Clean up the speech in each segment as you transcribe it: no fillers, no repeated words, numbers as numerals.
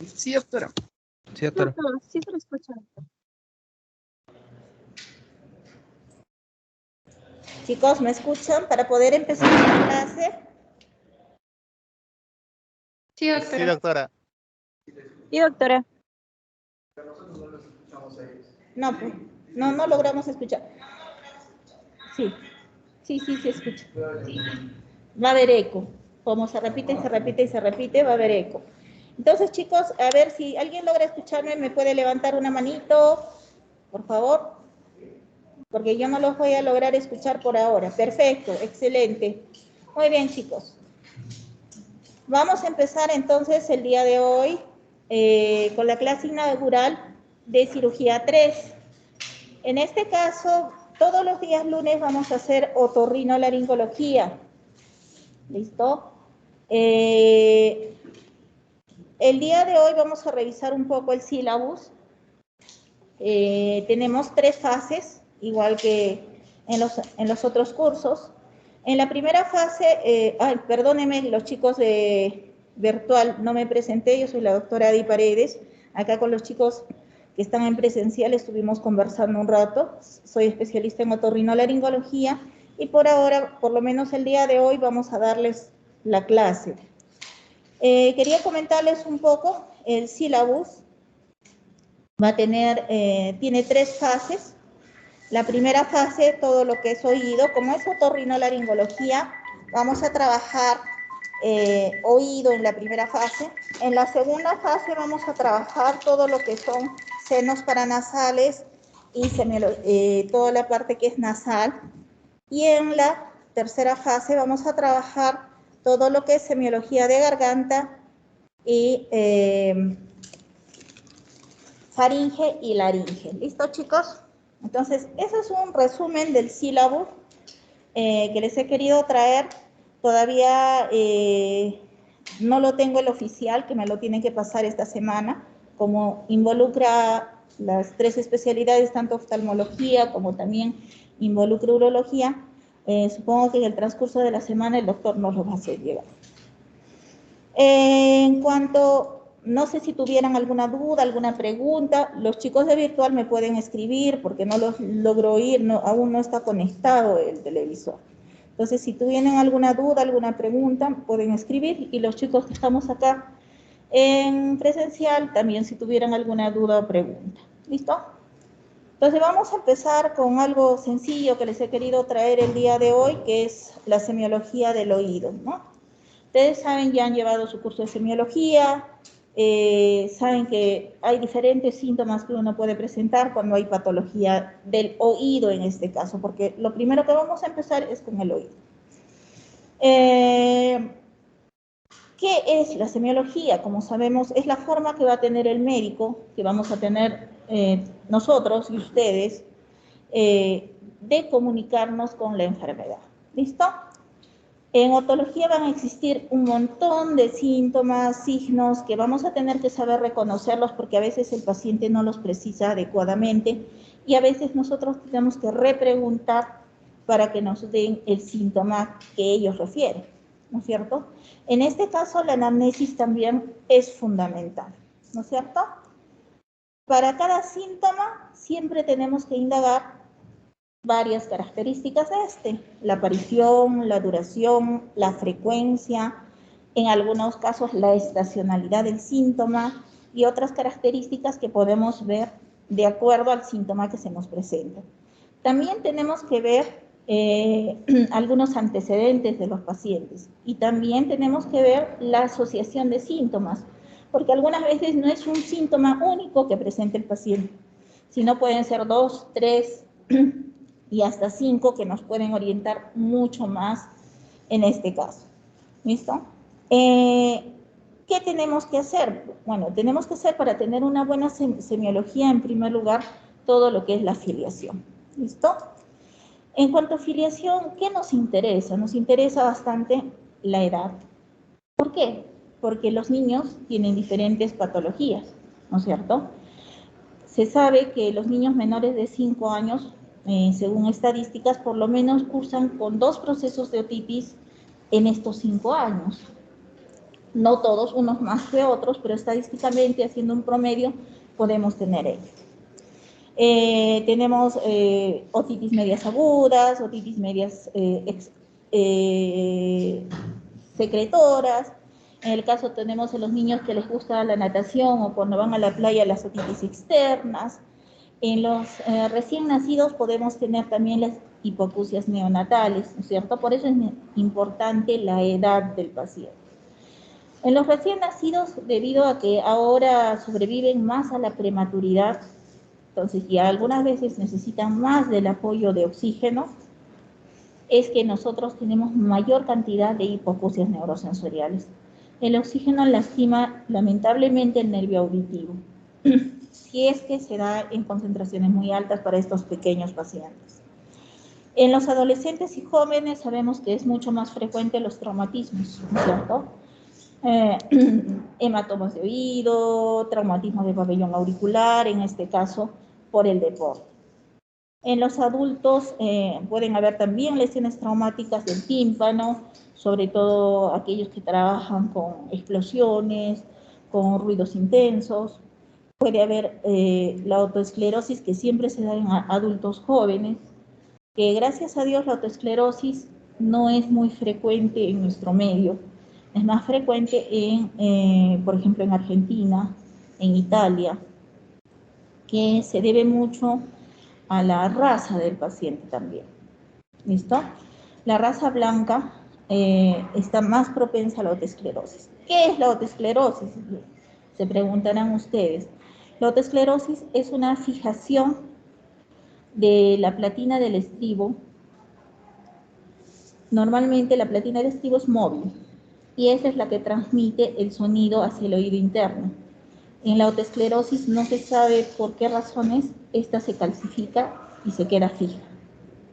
Sí, doctora. Sí, doctora. Sí, se lo escucho. Chicos, ¿me escuchan para poder empezar la clase? Sí, doctora. Sí, doctora. Sí, doctora. No, pues, no logramos escuchar. Sí, se escucha. Va a haber eco. Como se repite y se repite y se repite, va a haber eco. Entonces, chicos, a ver si alguien logra escucharme, ¿me puede levantar una manito? Por favor. Porque yo no los voy a lograr escuchar por ahora. Perfecto, excelente. Muy bien, chicos. Vamos a empezar entonces el día de hoy con la clase inaugural de cirugía 3. En este caso, todos los días lunes vamos a hacer otorrinolaringología. ¿Listo? El día de hoy vamos a revisar un poco el sílabus. Tenemos 3 fases, igual que en los otros cursos. En la primera fase, perdónenme los chicos de virtual, no me presenté, yo soy la doctora Adi Paredes. Acá con los chicos que están en presencial estuvimos conversando un rato. Soy especialista en otorrinolaringología y por ahora, por lo menos el día de hoy, vamos a darles la clase. Quería comentarles un poco el sílabus. Va a tener, tiene 3 fases. La primera fase, todo lo que es oído. Como es otorrinolaringología, vamos a trabajar oído en la primera fase. En la segunda fase vamos a trabajar todo lo que son senos paranasales y toda la parte que es nasal. Y en la tercera fase vamos a trabajar todo lo que es semiología de garganta y faringe y laringe. ¿Listo, chicos? Entonces, ese es un resumen del sílabo que les he querido traer. Todavía no lo tengo el oficial, que me lo tienen que pasar esta semana, como involucra las 3 especialidades, tanto oftalmología como también involucra urología. Supongo que en el transcurso de la semana el doctor nos lo va a hacer llegar. En cuanto... No sé si tuvieran alguna duda, alguna pregunta. Los chicos de virtual me pueden escribir porque no los logro oír, aún no está conectado el televisor. Entonces, si tuvieran alguna duda, alguna pregunta, pueden escribir. Y los chicos que estamos acá en presencial, también si tuvieran alguna duda o pregunta. ¿Listo? Entonces, vamos a empezar con algo sencillo que les he querido traer el día de hoy, que es la semiología del oído, ¿no? Ustedes saben, ya han llevado su curso de semiología. Saben que hay diferentes síntomas que uno puede presentar cuando hay patología del oído en este caso, porque lo primero que vamos a empezar es con el oído. ¿Qué es la semiología? Como sabemos, es la forma que va a tener el médico, que vamos a tener nosotros y ustedes, de comunicarnos con la enfermedad. ¿Listo? En otología van a existir un montón de síntomas, signos, que vamos a tener que saber reconocerlos porque a veces el paciente no los precisa adecuadamente y a veces nosotros tenemos que repreguntar para que nos den el síntoma que ellos refieren, ¿no es cierto? En este caso, la anamnesis también es fundamental, ¿no es cierto? Para cada síntoma siempre tenemos que indagar varias características de la aparición, la duración, la frecuencia, en algunos casos la estacionalidad del síntoma y otras características que podemos ver de acuerdo al síntoma que se nos presenta. También tenemos que ver algunos antecedentes de los pacientes y también tenemos que ver la asociación de síntomas, porque algunas veces no es un síntoma único que presenta el paciente, sino pueden ser 2, 3, y hasta 5 que nos pueden orientar mucho más en este caso. ¿Listo? ¿Qué tenemos que hacer? Bueno, tenemos que hacer para tener una buena semiología, en primer lugar, todo lo que es la filiación. ¿Listo? En cuanto a filiación, ¿qué nos interesa? Nos interesa bastante la edad. ¿Por qué? Porque los niños tienen diferentes patologías, ¿no es cierto? Se sabe que los niños menores de 5 años, según estadísticas, por lo menos cursan con 2 procesos de otitis en estos 5 años. No todos, unos más que otros, pero estadísticamente, haciendo un promedio, podemos tener ello. Tenemos otitis medias agudas, otitis medias secretoras. En el caso tenemos en los niños que les gusta la natación o cuando van a la playa las otitis externas. En los recién nacidos podemos tener también las hipoacusias neonatales, ¿no es cierto? Por eso es importante la edad del paciente. En los recién nacidos, debido a que ahora sobreviven más a la prematuridad, entonces ya algunas veces necesitan más del apoyo de oxígeno, es que nosotros tenemos mayor cantidad de hipoacusias neurosensoriales. El oxígeno lastima lamentablemente el nervio auditivo, si es que se da en concentraciones muy altas para estos pequeños pacientes. En los adolescentes y jóvenes sabemos que es mucho más frecuente los traumatismos, ¿no es cierto? Hematomas de oído, traumatismo de pabellón auricular, en este caso por el deporte. En los adultos pueden haber también lesiones traumáticas del tímpano, sobre todo aquellos que trabajan con explosiones, con ruidos intensos. Puede haber la autoesclerosis que siempre se da en adultos jóvenes, que gracias a Dios la autoesclerosis no es muy frecuente en nuestro medio. Es más frecuente por ejemplo, en Argentina, en Italia, que se debe mucho a la raza del paciente también. ¿Listo? La raza blanca está más propensa a la autoesclerosis. ¿Qué es la autoesclerosis? Se preguntarán ustedes. La autoesclerosis es una fijación de la platina del estribo. Normalmente la platina del estribo es móvil y esa es la que transmite el sonido hacia el oído interno. En la autoesclerosis no se sabe por qué razones esta se calcifica y se queda fija.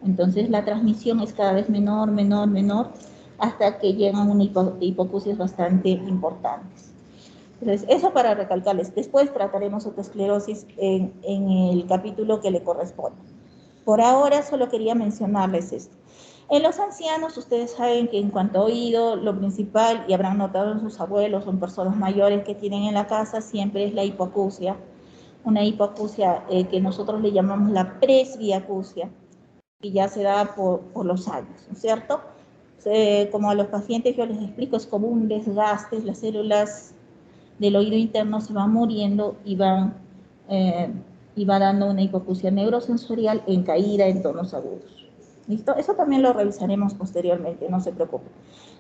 Entonces la transmisión es cada vez menor, menor, menor, hasta que llegan a una hipoacusias bastante importantes. Entonces, eso para recalcarles. Después trataremos autoesclerosis en el capítulo que le corresponde. Por ahora solo quería mencionarles esto. En los ancianos, ustedes saben que en cuanto a oído, lo principal, y habrán notado en sus abuelos o en personas mayores que tienen en la casa, siempre es la hipoacusia. Una hipoacusia que nosotros le llamamos la presbiacusia, que ya se da por los años, ¿no es cierto? Como a los pacientes yo les explico, es como un desgaste, las células del oído interno se van muriendo y va dando una hipoacusia neurosensorial en caída en tonos agudos. ¿Listo? Eso también lo revisaremos posteriormente, no se preocupen.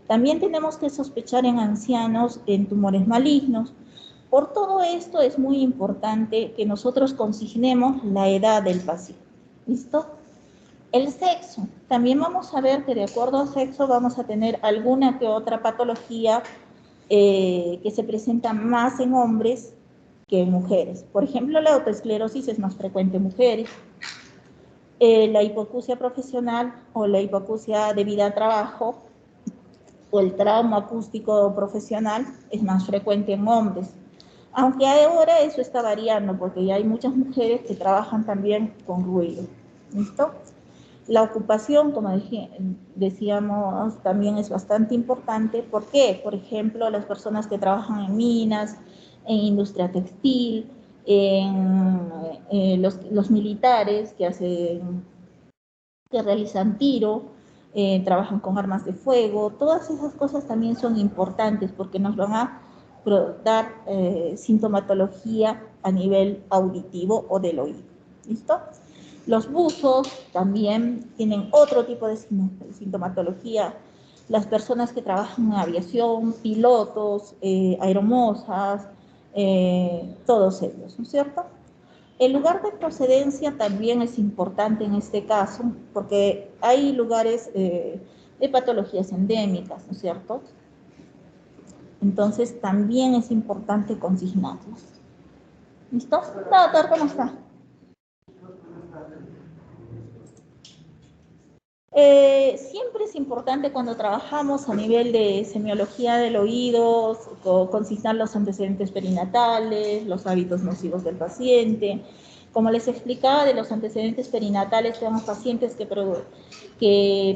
También tenemos que sospechar en ancianos en tumores malignos. Por todo esto es muy importante que nosotros consignemos la edad del paciente. ¿Listo? El sexo. También vamos a ver que de acuerdo al sexo vamos a tener alguna que otra patología que se presenta más en hombres que en mujeres. Por ejemplo, la autoesclerosis es más frecuente en mujeres. La hipoacusia profesional o la hipoacusia debida a trabajo o el trauma acústico profesional es más frecuente en hombres. Aunque ahora eso está variando porque ya hay muchas mujeres que trabajan también con ruido. ¿Listo? La ocupación, como decíamos, también es bastante importante. ¿Por qué? Por ejemplo, las personas que trabajan en minas, en industria textil, en los militares que realizan tiro, trabajan con armas de fuego. Todas esas cosas también son importantes porque nos van a dar sintomatología a nivel auditivo o del oído. ¿Listo? Los buzos también tienen otro tipo de sintomatología. Las personas que trabajan en aviación, pilotos, aeromosas, todos ellos, ¿no es cierto? El lugar de procedencia también es importante en este caso, porque hay lugares de patologías endémicas, ¿no es cierto? Entonces también es importante consignarlos. ¿Listo? Doctor, ¿cómo está? Siempre es importante cuando trabajamos a nivel de semiología del oído, consignar los antecedentes perinatales, los hábitos nocivos del paciente, Como les explicaba de los antecedentes perinatales, tenemos pacientes que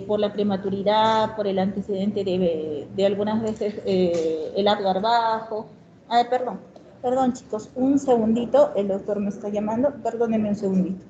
por la prematuridad, por el antecedente de algunas veces el Apgar bajo. Perdón chicos, un segundito, el doctor me está llamando, perdónenme un segundito.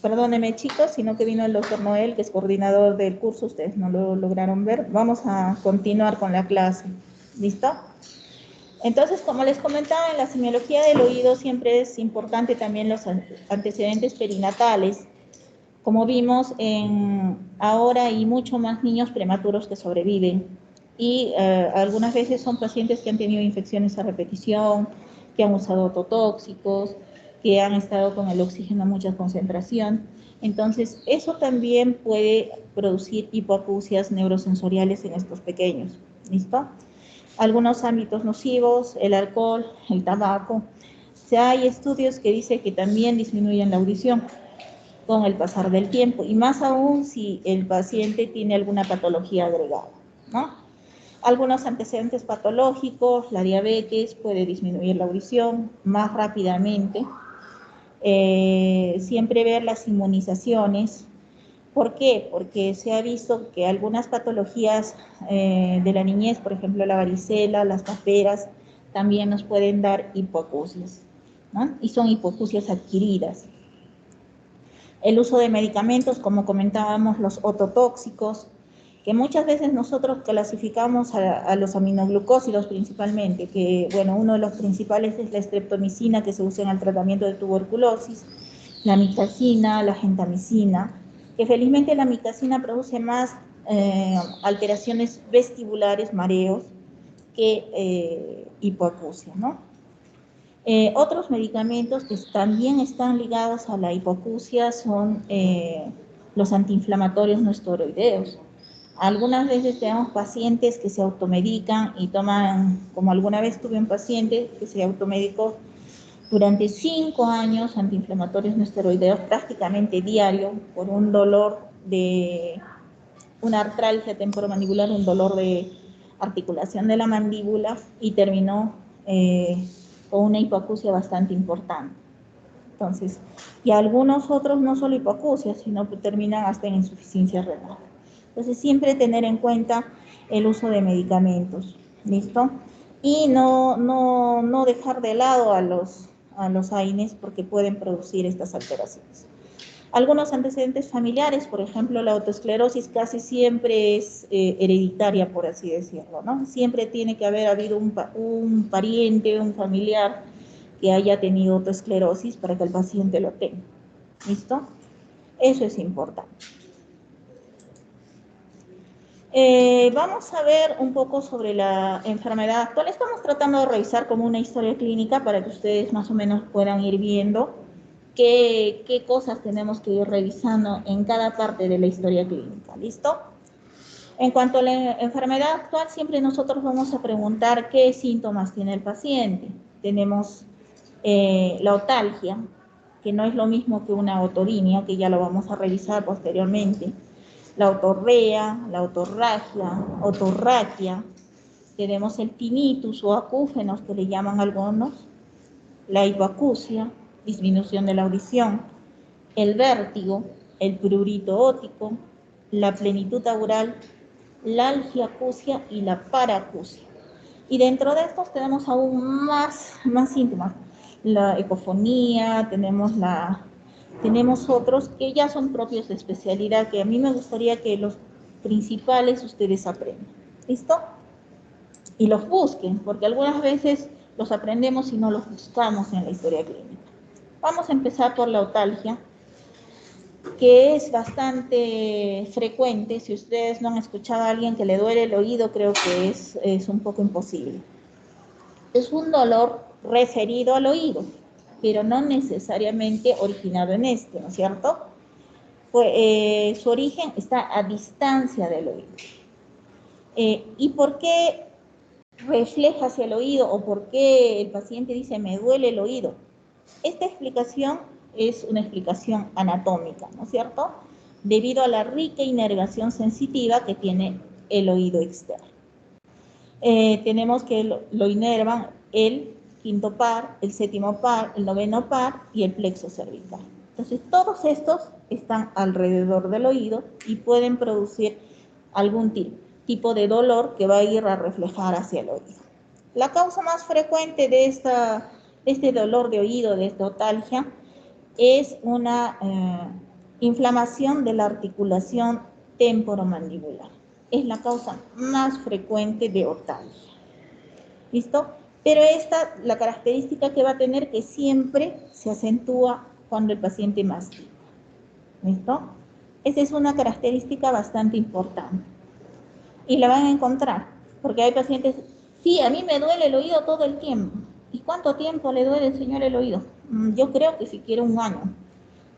Perdónenme chicos, sino que vino el doctor Noel, que es coordinador del curso, ustedes no lo lograron ver. Vamos a continuar con la clase. ¿Listo? Entonces, como les comentaba, en la semiología del oído siempre es importante también los antecedentes perinatales. Como vimos, ahora hay mucho más niños prematuros que sobreviven y algunas veces son pacientes que han tenido infecciones a repetición, que han usado ototóxicos, que han estado con el oxígeno a mucha concentración. Entonces, eso también puede producir hipoacusias neurosensoriales en estos pequeños. ¿Listo? Algunos ámbitos nocivos, el alcohol, el tabaco. O sea, hay estudios que dicen que también disminuyen la audición con el pasar del tiempo, y más aún si el paciente tiene alguna patología agregada, ¿no? Algunos antecedentes patológicos, la diabetes puede disminuir la audición más rápidamente. Siempre ver las inmunizaciones. ¿Por qué? Porque se ha visto que algunas patologías de la niñez, por ejemplo la varicela, las paperas, también nos pueden dar hipoacusias, ¿no? Y son hipoacusias adquiridas. El uso de medicamentos, como comentábamos, los ototóxicos, que muchas veces nosotros clasificamos a los aminoglucósidos principalmente, que bueno, uno de los principales es la streptomicina, que se usa en el tratamiento de tuberculosis, la mitacina, la gentamicina, que felizmente la mitacina produce más alteraciones vestibulares, mareos, que hipoacusia, ¿no? Otros medicamentos que también están ligados a la hipoacusia son los antiinflamatorios no esteroideos. Algunas veces tenemos pacientes que se automedican y toman, como alguna vez tuve un paciente que se automedicó durante 5 años antiinflamatorios no esteroideos prácticamente diario por un dolor de una artralgia temporomandibular, un dolor de articulación de la mandíbula, y terminó con una hipoacusia bastante importante. Entonces, y algunos otros no solo hipoacusia, sino que terminan hasta en insuficiencia renal. Entonces, siempre tener en cuenta el uso de medicamentos, ¿listo? Y no dejar de lado a los AINES porque pueden producir estas alteraciones. Algunos antecedentes familiares, por ejemplo, la autoesclerosis casi siempre es hereditaria, por así decirlo, ¿no? Siempre tiene que haber habido un pariente, un familiar que haya tenido autoesclerosis para que el paciente lo tenga. ¿Listo? Eso es importante. Vamos a ver un poco sobre la enfermedad actual. Estamos tratando de revisar como una historia clínica para que ustedes más o menos puedan ir viendo qué cosas tenemos que ir revisando en cada parte de la historia clínica. ¿Listo? En cuanto a la enfermedad actual, siempre nosotros vamos a preguntar qué síntomas tiene el paciente. Tenemos la otalgia, que no es lo mismo que una otorrinolaringología, que ya lo vamos a revisar posteriormente. La otorrea, la otorragia, otorraquia. Tenemos el tinnitus o acúfenos, que le llaman algunos. La hipoacusia, disminución de la audición. El vértigo, el prurito óptico, la plenitud aural, la algiacusia y la paracusia. Y dentro de estos tenemos aún más síntomas. La ecofonía, tenemos otros que ya son propios de especialidad, que a mí me gustaría que los principales ustedes aprendan. ¿Listo? Y los busquen, porque algunas veces los aprendemos y no los buscamos en la historia clínica. Vamos a empezar por la otalgia, que es bastante frecuente. Si ustedes no han escuchado a alguien que le duele el oído, creo que es un poco imposible. Es un dolor referido al oído, pero no necesariamente originado en este, ¿no es cierto? Pues, su origen está a distancia del oído. ¿Y por qué refleja hacia el oído o por qué el paciente dice me duele el oído? Esta explicación es una explicación anatómica, ¿no es cierto? Debido a la rica inervación sensitiva que tiene el oído externo. Tenemos que lo inervan el quinto par, el séptimo par, el noveno par y el plexo cervical. Entonces, todos estos están alrededor del oído y pueden producir algún tipo de dolor que va a ir a reflejar hacia el oído. La causa más frecuente de este dolor de oído, de esta otalgia, es una inflamación de la articulación temporomandibular. Es la causa más frecuente de otalgia. ¿Listo? Pero la característica que va a tener que siempre se acentúa cuando el paciente mastica. ¿Listo? Esa es una característica bastante importante. Y la van a encontrar, porque hay pacientes, sí, a mí me duele el oído todo el tiempo. ¿Y cuánto tiempo le duele, señor, el oído? Yo creo que siquiera un año.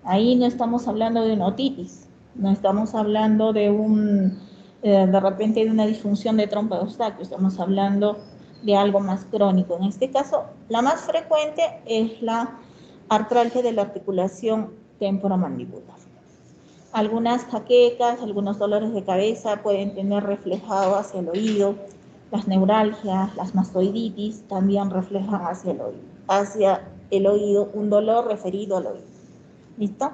Ahí no estamos hablando de una otitis, no estamos hablando de repente de una disfunción de trompa de Eustaquio, estamos hablando de algo más crónico. En este caso, la más frecuente es la artralgia de la articulación temporomandibular. Algunas jaquecas, algunos dolores de cabeza pueden tener reflejado hacia el oído, las neuralgias, las mastoiditis también reflejan hacia el oído un dolor referido al oído. ¿Listo?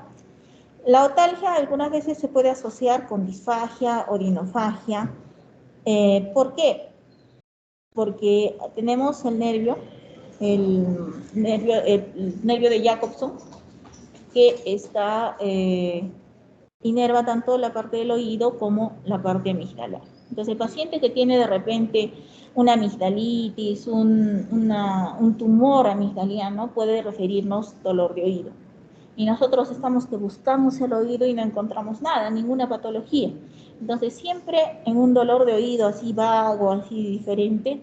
La otalgia algunas veces se puede asociar con disfagia, orinofagia. ¿Por qué? Porque tenemos el nervio de Jacobson, que inerva tanto la parte del oído como la parte amigdalar. Entonces, el paciente que tiene de repente una amigdalitis, un tumor amigdaliano, puede referirnos dolor de oído. Y nosotros estamos que buscamos el oído y no encontramos nada, ninguna patología. Entonces, siempre en un dolor de oído así vago, así diferente,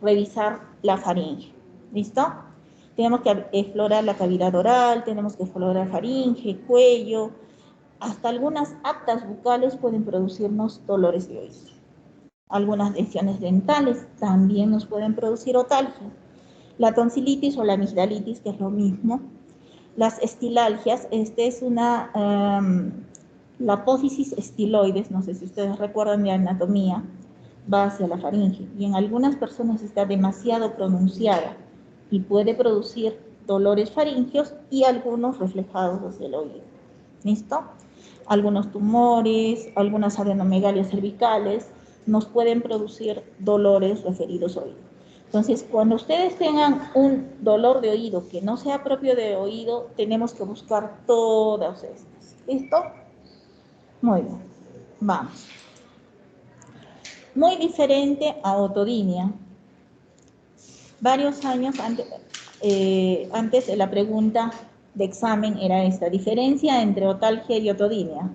revisar la faringe. ¿Listo? Tenemos que explorar la cavidad oral, tenemos que explorar faringe, cuello, hasta algunas actas bucales pueden producirnos dolores de oído. Algunas lesiones dentales también nos pueden producir otalgia. La tonsilitis o la amigdalitis, que es lo mismo. Las estilalgias, es la apófisis estiloides, no sé si ustedes recuerdan de anatomía, va hacia la faringe y en algunas personas está demasiado pronunciada y puede producir dolores faringeos y algunos reflejados hacia el oído. ¿Listo? Algunos tumores, algunas adenomegalias cervicales nos pueden producir dolores referidos a oído. Entonces, cuando ustedes tengan un dolor de oído que no sea propio de oído, tenemos que buscar todas estas. ¿Listo? Muy bien. Vamos. Muy diferente a otodinia. Varios años antes la pregunta de examen era esta: diferencia entre otalgia y otodinia.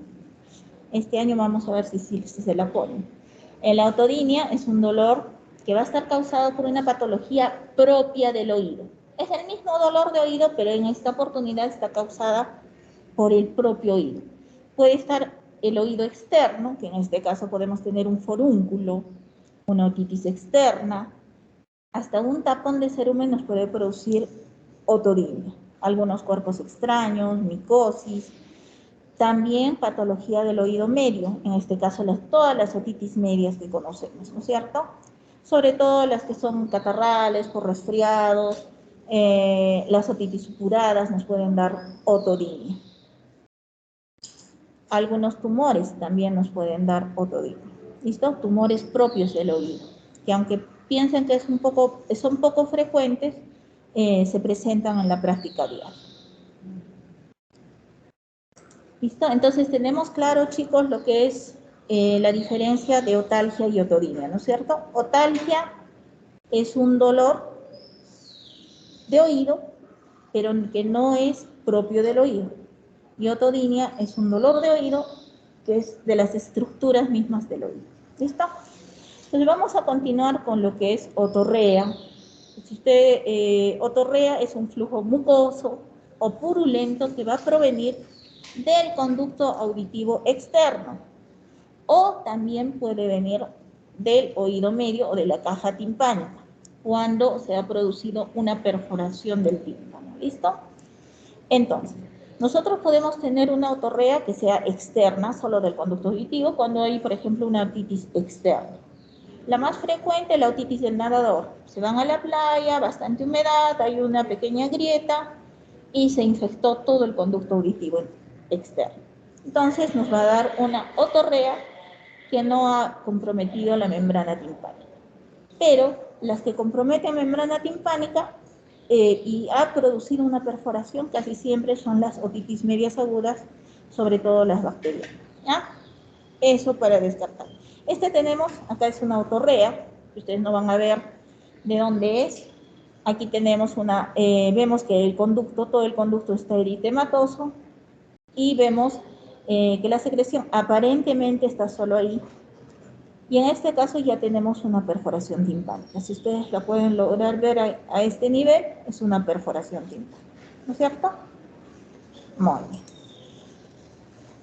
Este año vamos a ver si se la ponen. La otodinia es un dolor que va a estar causado por una patología propia del oído. Es el mismo dolor de oído, pero en esta oportunidad está causada por el propio oído. Puede estar el oído externo, que en este caso podemos tener un forúnculo, una otitis externa, hasta un tapón de cerumen nos puede producir otodinia. Algunos cuerpos extraños, micosis, también patología del oído medio, en este caso todas las otitis medias que conocemos, ¿no es cierto? Sobre todo las que son catarrales, por resfriados, las otitis supuradas nos pueden dar otodinia. Algunos tumores también nos pueden dar otodinia. ¿Listo? Tumores propios del oído, que aunque piensen que son poco frecuentes, se presentan en la práctica diaria. ¿Listo? Entonces tenemos claro, chicos, lo que es la diferencia de otalgia y otodinia, ¿no es cierto? Otalgia es un dolor de oído, pero que no es propio del oído. Y otodinia es un dolor de oído que es de las estructuras mismas del oído. ¿Listo? Entonces vamos a continuar con lo que es otorrea. Otorrea es un flujo mucoso o purulento que va a provenir del conducto auditivo externo, o también puede venir del oído medio o de la caja timpánica, cuando se ha producido una perforación del tímpano. ¿Listo? Entonces, nosotros podemos tener una otorrea que sea externa, solo del conducto auditivo, cuando hay, por ejemplo, una otitis externa. La más frecuente es la otitis del nadador. Se van a la playa, bastante humedad, hay una pequeña grieta y se infectó todo el conducto auditivo externo. Entonces nos va a dar una otorrea que no ha comprometido la membrana timpánica. Pero las que comprometen membrana timpánica y ha producido una perforación casi siempre son las otitis medias agudas, sobre todo las bacterianas. ¿Ya? Eso para descartar. Tenemos, acá es una otorrea, ustedes no van a ver de dónde es. Aquí tenemos vemos que todo el conducto está eritematoso y vemos que la secreción aparentemente está solo ahí. Y en este caso ya tenemos una perforación timpánica. Si ustedes la pueden lograr ver a este nivel, es una perforación timpánica. ¿No es cierto? Muy bien.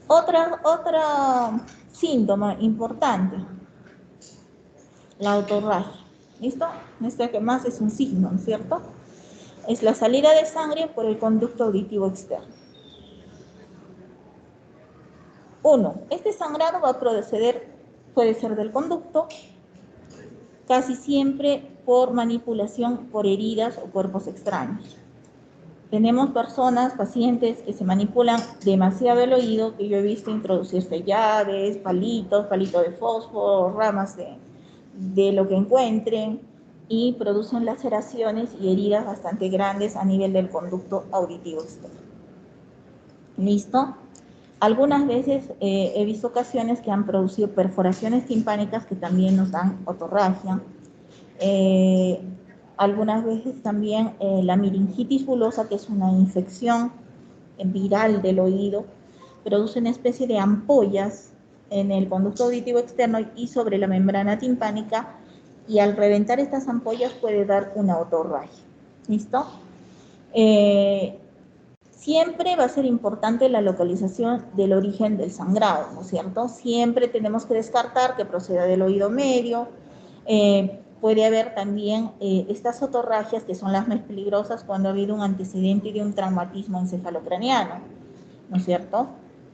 Otra síntoma importante, la otorragia. ¿Listo? Este que más es un signo, ¿no es cierto? Es la salida de sangre por el conducto auditivo externo. Este sangrado va a proceder, puede ser del conducto, casi siempre por manipulación por heridas o cuerpos extraños. Tenemos pacientes que se manipulan demasiado el oído, que yo he visto introducirse llaves, palito de fósforo, ramas de lo que encuentren, y producen laceraciones y heridas bastante grandes a nivel del conducto auditivo externo. ¿Listo? Algunas veces he visto ocasiones que han producido perforaciones timpánicas que también nos dan otorragia. Algunas veces también la meningitis bulosa, que es una infección viral del oído, produce una especie de ampollas en el conducto auditivo externo y sobre la membrana timpánica, y al reventar estas ampollas puede dar una otorragia. ¿Listo? Siempre va a ser importante la localización del origen del sangrado, ¿no es cierto? Siempre tenemos que descartar que proceda del oído medio. Puede haber también estas otorragias, que son las más peligrosas cuando ha habido un antecedente de un traumatismo encefalocraniano, ¿no es cierto?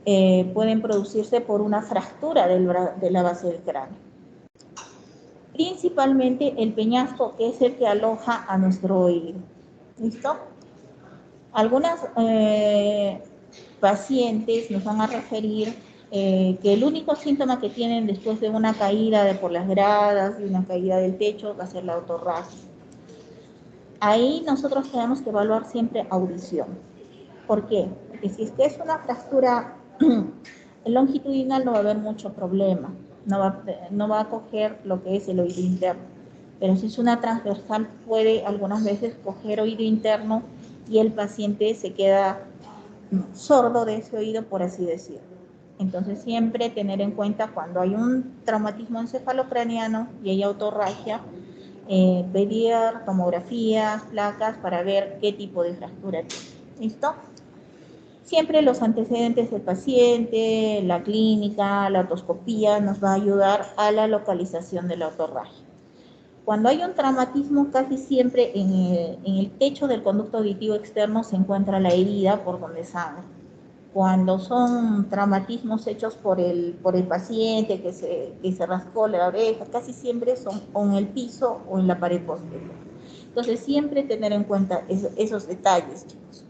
Pueden producirse por una fractura de la base del cráneo. Principalmente el peñasco, que es el que aloja a nuestro oído. ¿Listo? Algunas pacientes nos van a referir que el único síntoma que tienen después de una caída por las gradas, de una caída del techo, va a ser la otorragia. Ahí nosotros tenemos que evaluar siempre audición. ¿Por qué? Porque si es que es una fractura El longitudinal no va a haber mucho problema, no va a coger lo que es el oído interno, pero si es una transversal puede algunas veces coger oído interno y el paciente se queda sordo de ese oído, por así decirlo. Entonces siempre tener en cuenta cuando hay un traumatismo encefalocraniano y hay autorragia, pedir tomografías, placas para ver qué tipo de fractura tiene. ¿Listo? Siempre los antecedentes del paciente, la clínica, la otoscopía nos va a ayudar a la localización de la autorragia. Cuando hay un traumatismo, casi siempre en el techo del conducto auditivo externo se encuentra la herida por donde sangra. Cuando son traumatismos hechos por el paciente que se rascó la oreja, casi siempre son o en el piso o en la pared posterior. Entonces, siempre tener en cuenta esos detalles, chicos.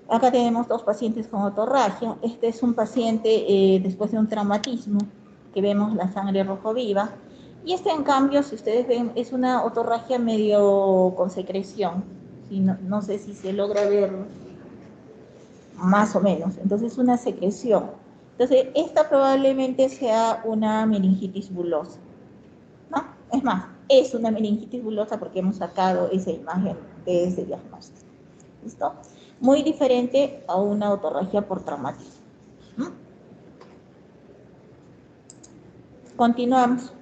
Acá tenemos dos pacientes con otorragia. Este es un paciente después de un traumatismo, que vemos la sangre rojo viva. Y este, en cambio, si ustedes ven, es una otorragia medio con secreción. ¿Sí? No sé si se logra ver más o menos. Entonces, es una secreción. Entonces, esta probablemente sea una meningitis bulosa, ¿no? Es más, es una meningitis bulosa porque hemos sacado esa imagen de ese diagnóstico. ¿Listo? Muy diferente a una otorragia por traumatismo. Continuamos.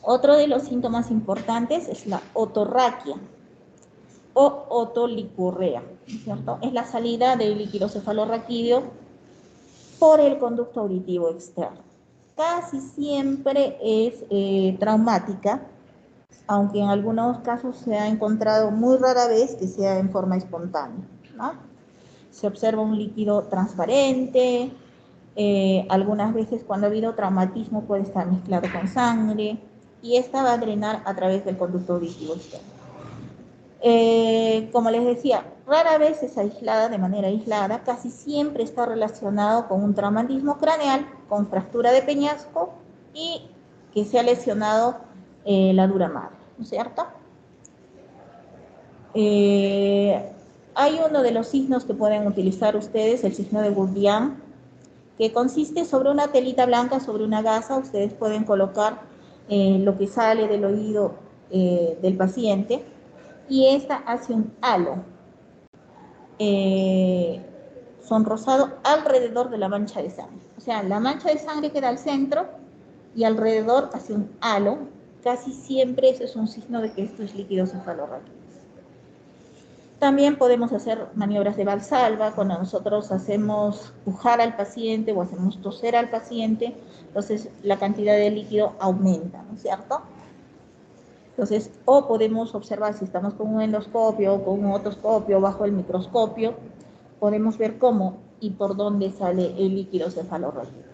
Otro de los síntomas importantes es la otorraquia o otolicurrea, ¿cierto? Es la salida del líquido cefalorraquídeo por el conducto auditivo externo. Casi siempre es traumática, aunque en algunos casos se ha encontrado muy rara vez que sea en forma espontánea, ¿no? Se observa un líquido transparente, algunas veces cuando ha habido traumatismo puede estar mezclado con sangre y esta va a drenar a través del conducto auditivo externo. Como les decía, rara vez es aislada, de manera aislada, casi siempre está relacionado con un traumatismo craneal, con fractura de peñasco y que se ha lesionado la dura madre, ¿no es cierto? Hay uno de los signos que pueden utilizar ustedes, el signo de Gurdian, que consiste sobre una telita blanca, sobre una gasa. Ustedes pueden colocar lo que sale del oído del paciente y esta hace un halo sonrosado alrededor de la mancha de sangre. O sea, la mancha de sangre queda al centro y alrededor hace un halo. Casi siempre eso es un signo de que esto es líquido cefalorraquídeo. También podemos hacer maniobras de Valsalva cuando nosotros hacemos pujar al paciente o hacemos toser al paciente, entonces la cantidad de líquido aumenta, ¿no es cierto? Entonces, o podemos observar si estamos con un endoscopio o con un otoscopio bajo el microscopio, podemos ver cómo y por dónde sale el líquido cefalorraquídeo.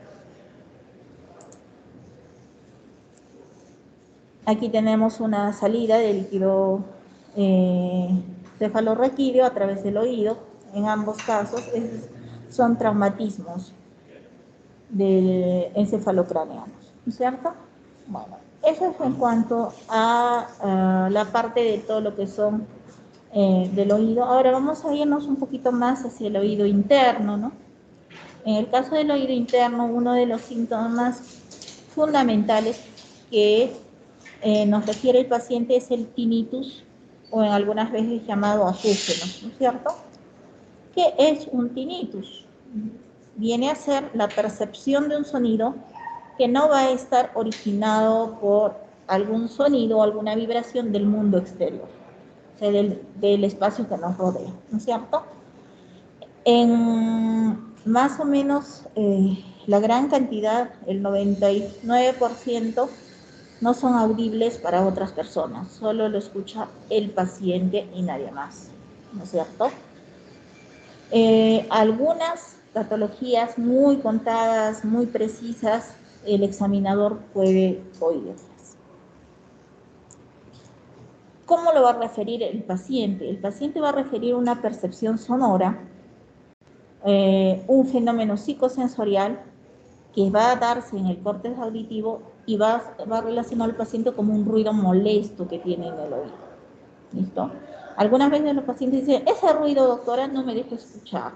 Aquí tenemos una salida de líquido cefalorraquídeo a través del oído. En ambos casos son traumatismos encefalocraneanos, ¿no es cierto? Bueno, eso es en cuanto a la parte de todo lo que son del oído. Ahora vamos a irnos un poquito más hacia el oído interno, ¿no? En el caso del oído interno, uno de los síntomas fundamentales que nos refiere el paciente es el tinnitus, o en algunas veces llamado acúfeno, ¿no es cierto? ¿Qué es un tinnitus? Viene a ser la percepción de un sonido que no va a estar originado por algún sonido o alguna vibración del mundo exterior, o sea, del espacio que nos rodea, ¿no es cierto? En más o menos la gran cantidad, el 99%, no son audibles para otras personas, solo lo escucha el paciente y nadie más, ¿no es cierto? Algunas patologías muy contadas, muy precisas, el examinador puede oírlas. ¿Cómo lo va a referir el paciente? El paciente va a referir una percepción sonora, un fenómeno psicosensorial que va a darse en el córtex auditivo y va a relacionar al paciente como un ruido molesto que tiene en el oído. ¿Listo? Algunas veces los pacientes dicen, ese ruido, doctora, no me deja escuchar.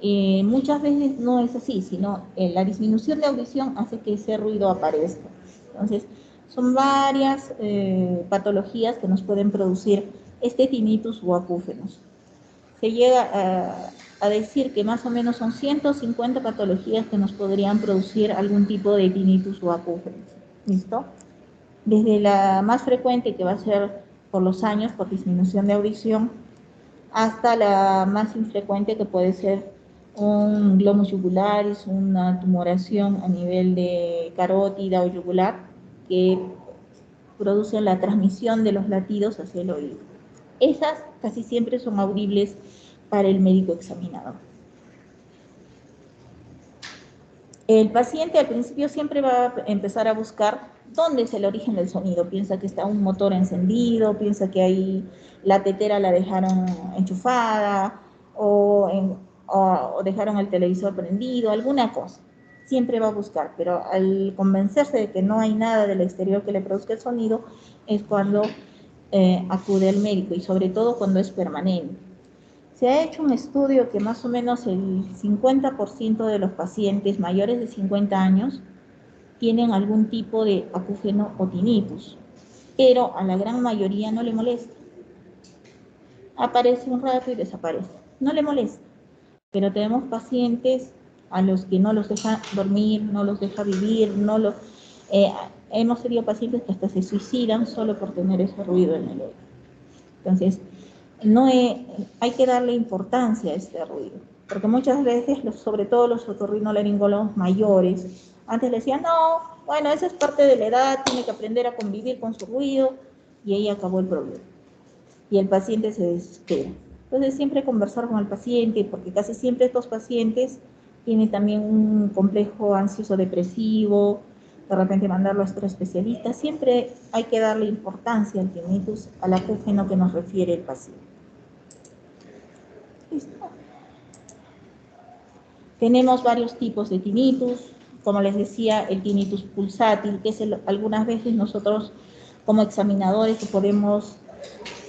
Muchas veces no es así, sino la disminución de audición hace que ese ruido aparezca. Entonces, son varias patologías que nos pueden producir este tinnitus o acúfenos. Se llega a decir que más o menos son 150 patologías que nos podrían producir algún tipo de tinnitus o acúfenos. ¿Listo? Desde la más frecuente, que va a ser por los años, por disminución de audición, hasta la más infrecuente, que puede ser un glomus yugularis, una tumoración a nivel de carótida o yugular, que produce la transmisión de los latidos hacia el oído. Esas casi siempre son audibles para el médico examinador. El paciente al principio siempre va a empezar a buscar dónde es el origen del sonido. Piensa que está un motor encendido, piensa que ahí la tetera la dejaron enchufada o dejaron el televisor prendido, alguna cosa. Siempre va a buscar, pero al convencerse de que no hay nada del exterior que le produzca el sonido, es cuando acude al médico, y sobre todo cuando es permanente. Se ha hecho un estudio que más o menos el 50% de los pacientes mayores de 50 años tienen algún tipo de acúfeno o tinnitus, pero a la gran mayoría no le molesta. Aparece un rato y desaparece. No le molesta, pero tenemos pacientes a los que no los deja dormir, no los deja vivir, hemos tenido pacientes que hasta se suicidan solo por tener ese ruido en el oído. Entonces, hay que darle importancia a este ruido, porque muchas veces, sobre todo los otorrinolaringólogos mayores, antes le decían, no, bueno, esa es parte de la edad, tiene que aprender a convivir con su ruido, y ahí acabó el problema. Y el paciente se desespera. Entonces, siempre conversar con el paciente, porque casi siempre estos pacientes tienen también un complejo ansioso depresivo, de repente mandarlo a otro especialista. Siempre hay que darle importancia al tinnitus, al acúfeno que nos refiere el paciente. ¿Listo? Tenemos varios tipos de tinnitus, como les decía, el tinnitus pulsátil, que es algunas veces nosotros como examinadores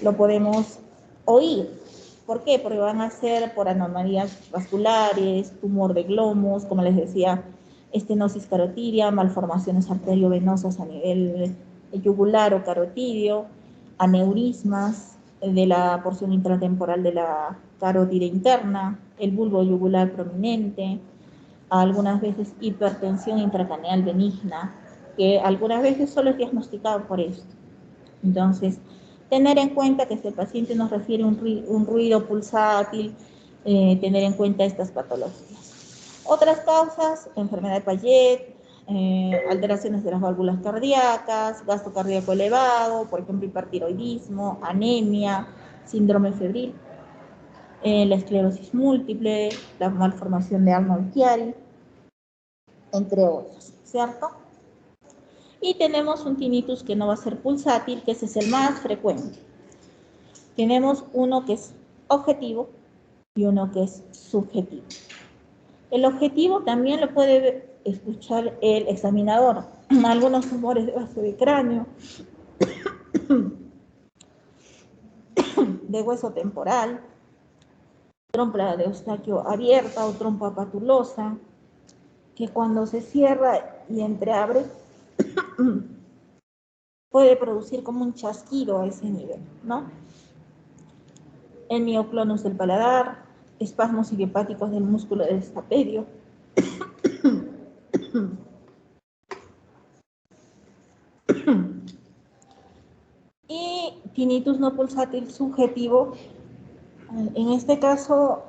lo podemos oír. ¿Por qué? Porque van a ser por anomalías vasculares, tumor de glomus, como les decía, estenosis carotidia, malformaciones arteriovenosas a nivel yugular o carotidio, aneurismas de la porción intratemporal de la carótida interna, el bulbo yugular prominente, algunas veces hipertensión intracraneal benigna, que algunas veces solo es diagnosticado por esto. Entonces, tener en cuenta que si el paciente nos refiere un ruido pulsátil, tener en cuenta estas patologías. Otras causas, enfermedad de Payet, alteraciones de las válvulas cardíacas, gasto cardíaco elevado, por ejemplo, hipertiroidismo, anemia, síndrome febril, la esclerosis múltiple, la malformación de Arnold-Chiari, entre otros, ¿cierto? Y tenemos un tinnitus que no va a ser pulsátil, que ese es el más frecuente. Tenemos uno que es objetivo y uno que es subjetivo. El objetivo también lo puede escuchar el examinador. Algunos tumores de base de cráneo, de hueso temporal, trompa de Eustaquio abierta o trompa patulosa, que cuando se cierra y entreabre, puede producir como un chasquido a ese nivel, ¿no? El mioclonus del paladar, espasmos idiopáticos del músculo del estapedio. Y tinnitus no pulsátil subjetivo. En este caso,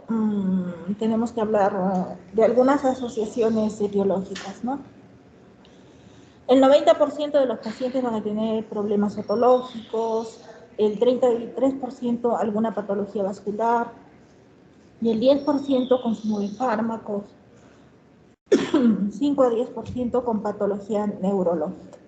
tenemos que hablar de algunas asociaciones etiológicas, ¿no? El 90% de los pacientes van a tener problemas otológicos, el 33% alguna patología vascular, y el 10% consumo de fármacos, 5 a 10% con patología neurológica.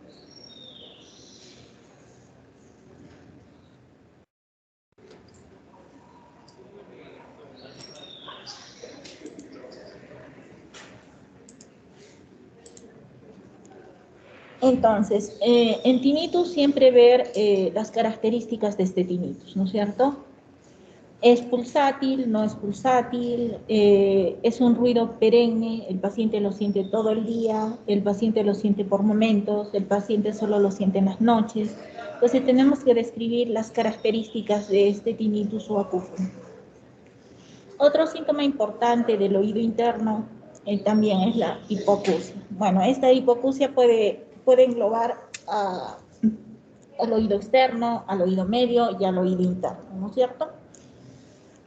Entonces, en tinnitus siempre ver las características de este tinnitus, ¿no es cierto? ¿Es pulsátil? ¿No es pulsátil? ¿Es un ruido perenne? ¿El paciente lo siente todo el día? ¿El paciente lo siente por momentos? ¿El paciente solo lo siente en las noches? Entonces tenemos que describir las características de este tinnitus o acúfeno. Otro síntoma importante del oído interno también es la hipoacusia. Bueno, esta hipoacusia puede englobar al oído externo, al oído medio y al oído interno, ¿no es cierto?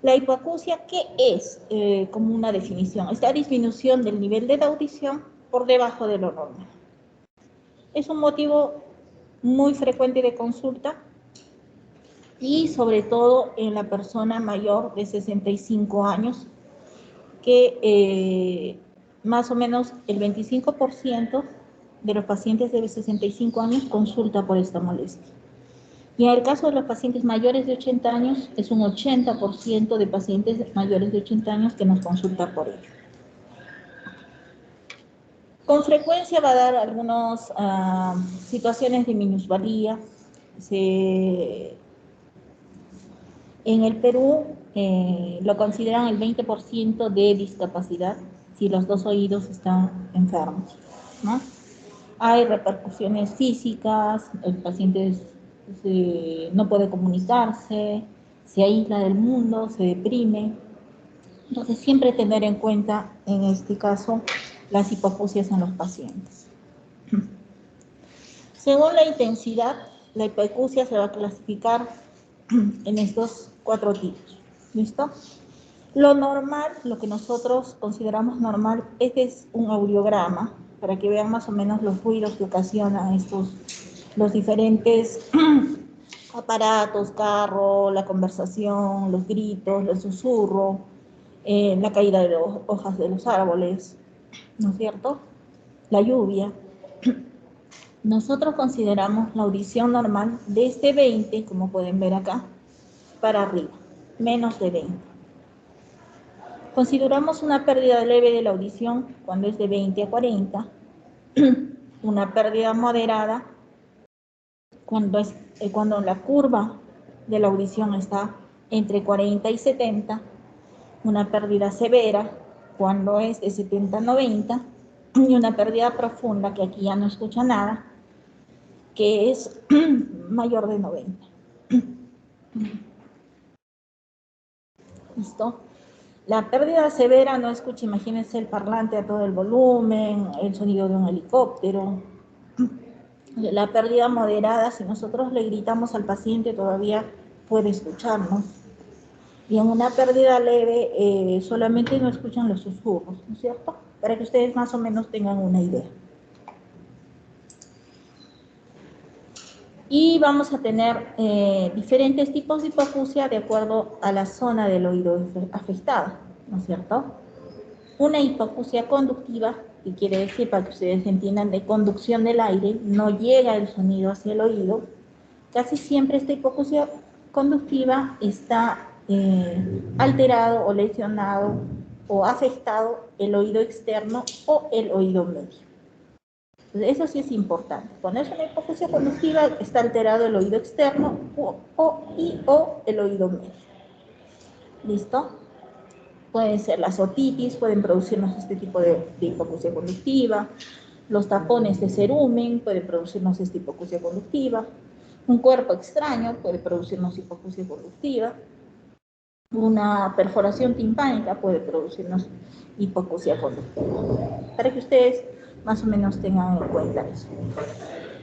La hipoacusia, ¿qué es? Como una definición, es la disminución del nivel de la audición por debajo de lo normal. Es un motivo muy frecuente de consulta y sobre todo en la persona mayor de 65 años, que más o menos el 25% de los pacientes de 65 años consulta por esta molestia. Y en el caso de los pacientes mayores de 80 años, es un 80% de pacientes mayores de 80 años que nos consulta por ello. Con frecuencia va a dar algunas situaciones de minusvalía. En el Perú lo consideran el 20% de discapacidad si los dos oídos están enfermos, ¿no? Hay repercusiones físicas, el paciente no puede comunicarse, se aísla del mundo, se deprime. Entonces siempre tener en cuenta, en este caso, las hipoacusias en los pacientes. Según la intensidad, la hipoacusia se va a clasificar en estos 4 tipos. ¿Listo? Lo normal, lo que nosotros consideramos normal, es un audiograma, para que vean más o menos los ruidos que ocasionan los diferentes aparatos, carro, la conversación, los gritos, el susurro, la caída de las hojas de los árboles, ¿no es cierto? La lluvia. Nosotros consideramos la audición normal desde 20, como pueden ver acá, para arriba, menos de 20. Consideramos una pérdida leve de la audición cuando es de 20 a 40, una pérdida moderada cuando la curva de la audición está entre 40 y 70, una pérdida severa cuando es de 70 a 90, y una pérdida profunda, que aquí ya no escucha nada, que es mayor de 90. ¿Listo? La pérdida severa no escucha, imagínense el parlante a todo el volumen, el sonido de un helicóptero. La pérdida moderada, si nosotros le gritamos al paciente, todavía puede escucharnos. Y en una pérdida leve, solamente no escuchan los susurros, ¿no es cierto? Para que ustedes más o menos tengan una idea. Y vamos a tener diferentes tipos de hipoacusia de acuerdo a la zona del oído afectada, ¿no es cierto? Una hipoacusia conductiva, que quiere decir, para que ustedes entiendan, de conducción del aire, no llega el sonido hacia el oído. Casi siempre esta hipoacusia conductiva está alterado o lesionado o afectado el oído externo o el oído medio. Entonces, eso sí es importante. Cuando es una hipoacusia conductiva, está alterado el oído externo o el oído medio. ¿Listo? Pueden ser las otitis, pueden producirnos este tipo de hipoacusia conductiva. Los tapones de cerumen pueden producirnos esta hipoacusia conductiva. Un cuerpo extraño puede producirnos hipoacusia conductiva. Una perforación timpánica puede producirnos hipoacusia conductiva. Para que ustedes más o menos tengan en cuenta eso.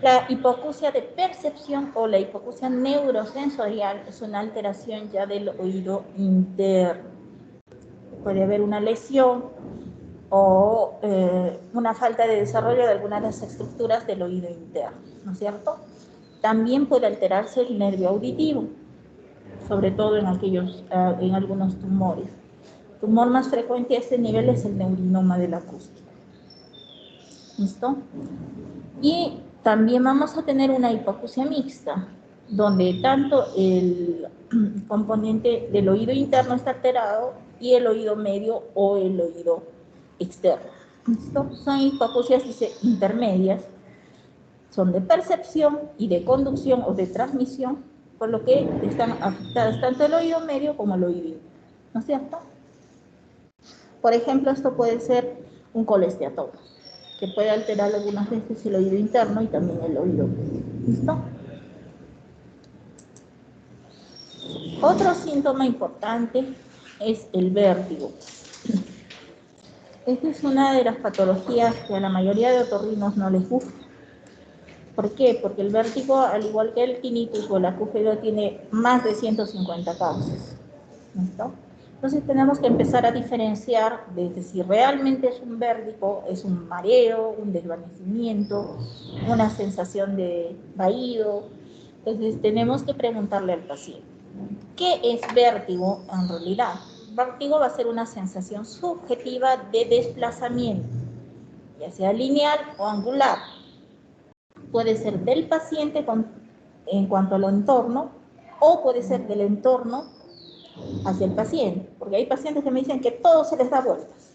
La hipoacusia de percepción o la hipoacusia neurosensorial es una alteración ya del oído interno. Puede haber una lesión o una falta de desarrollo de algunas de las estructuras del oído interno, ¿no es cierto? También puede alterarse el nervio auditivo, sobre todo en algunos tumores. El tumor más frecuente a este nivel es el neurinoma de la acústica. ¿Listo? Y también vamos a tener una hipoacusia mixta, donde tanto el componente del oído interno está alterado y el oído medio o el oído externo. ¿Listo? Son hipoacusias intermedias, son de percepción y de conducción o de transmisión por lo que están afectadas tanto el oído medio como el oído interno, ¿no es cierto? Por ejemplo, esto puede ser un colesteatoma, que puede alterar algunas veces el oído interno y también el oído medio. ¿Listo? Otro síntoma importante es el vértigo. Esta es una de las patologías que a la mayoría de otorrinos no les gusta. ¿Por qué? Porque el vértigo, al igual que el tinnitus o el acúfeno, tiene más de 150 causas. ¿Listo? Entonces tenemos que empezar a diferenciar desde si realmente es un vértigo, es un mareo, un desvanecimiento, una sensación de vaído. Entonces tenemos que preguntarle al paciente, ¿qué es vértigo en realidad? Vértigo va a ser una sensación subjetiva de desplazamiento, ya sea lineal o angular. Puede ser del paciente en cuanto al entorno, o puede ser del entorno hacia el paciente, porque hay pacientes que me dicen que todo se les da vueltas,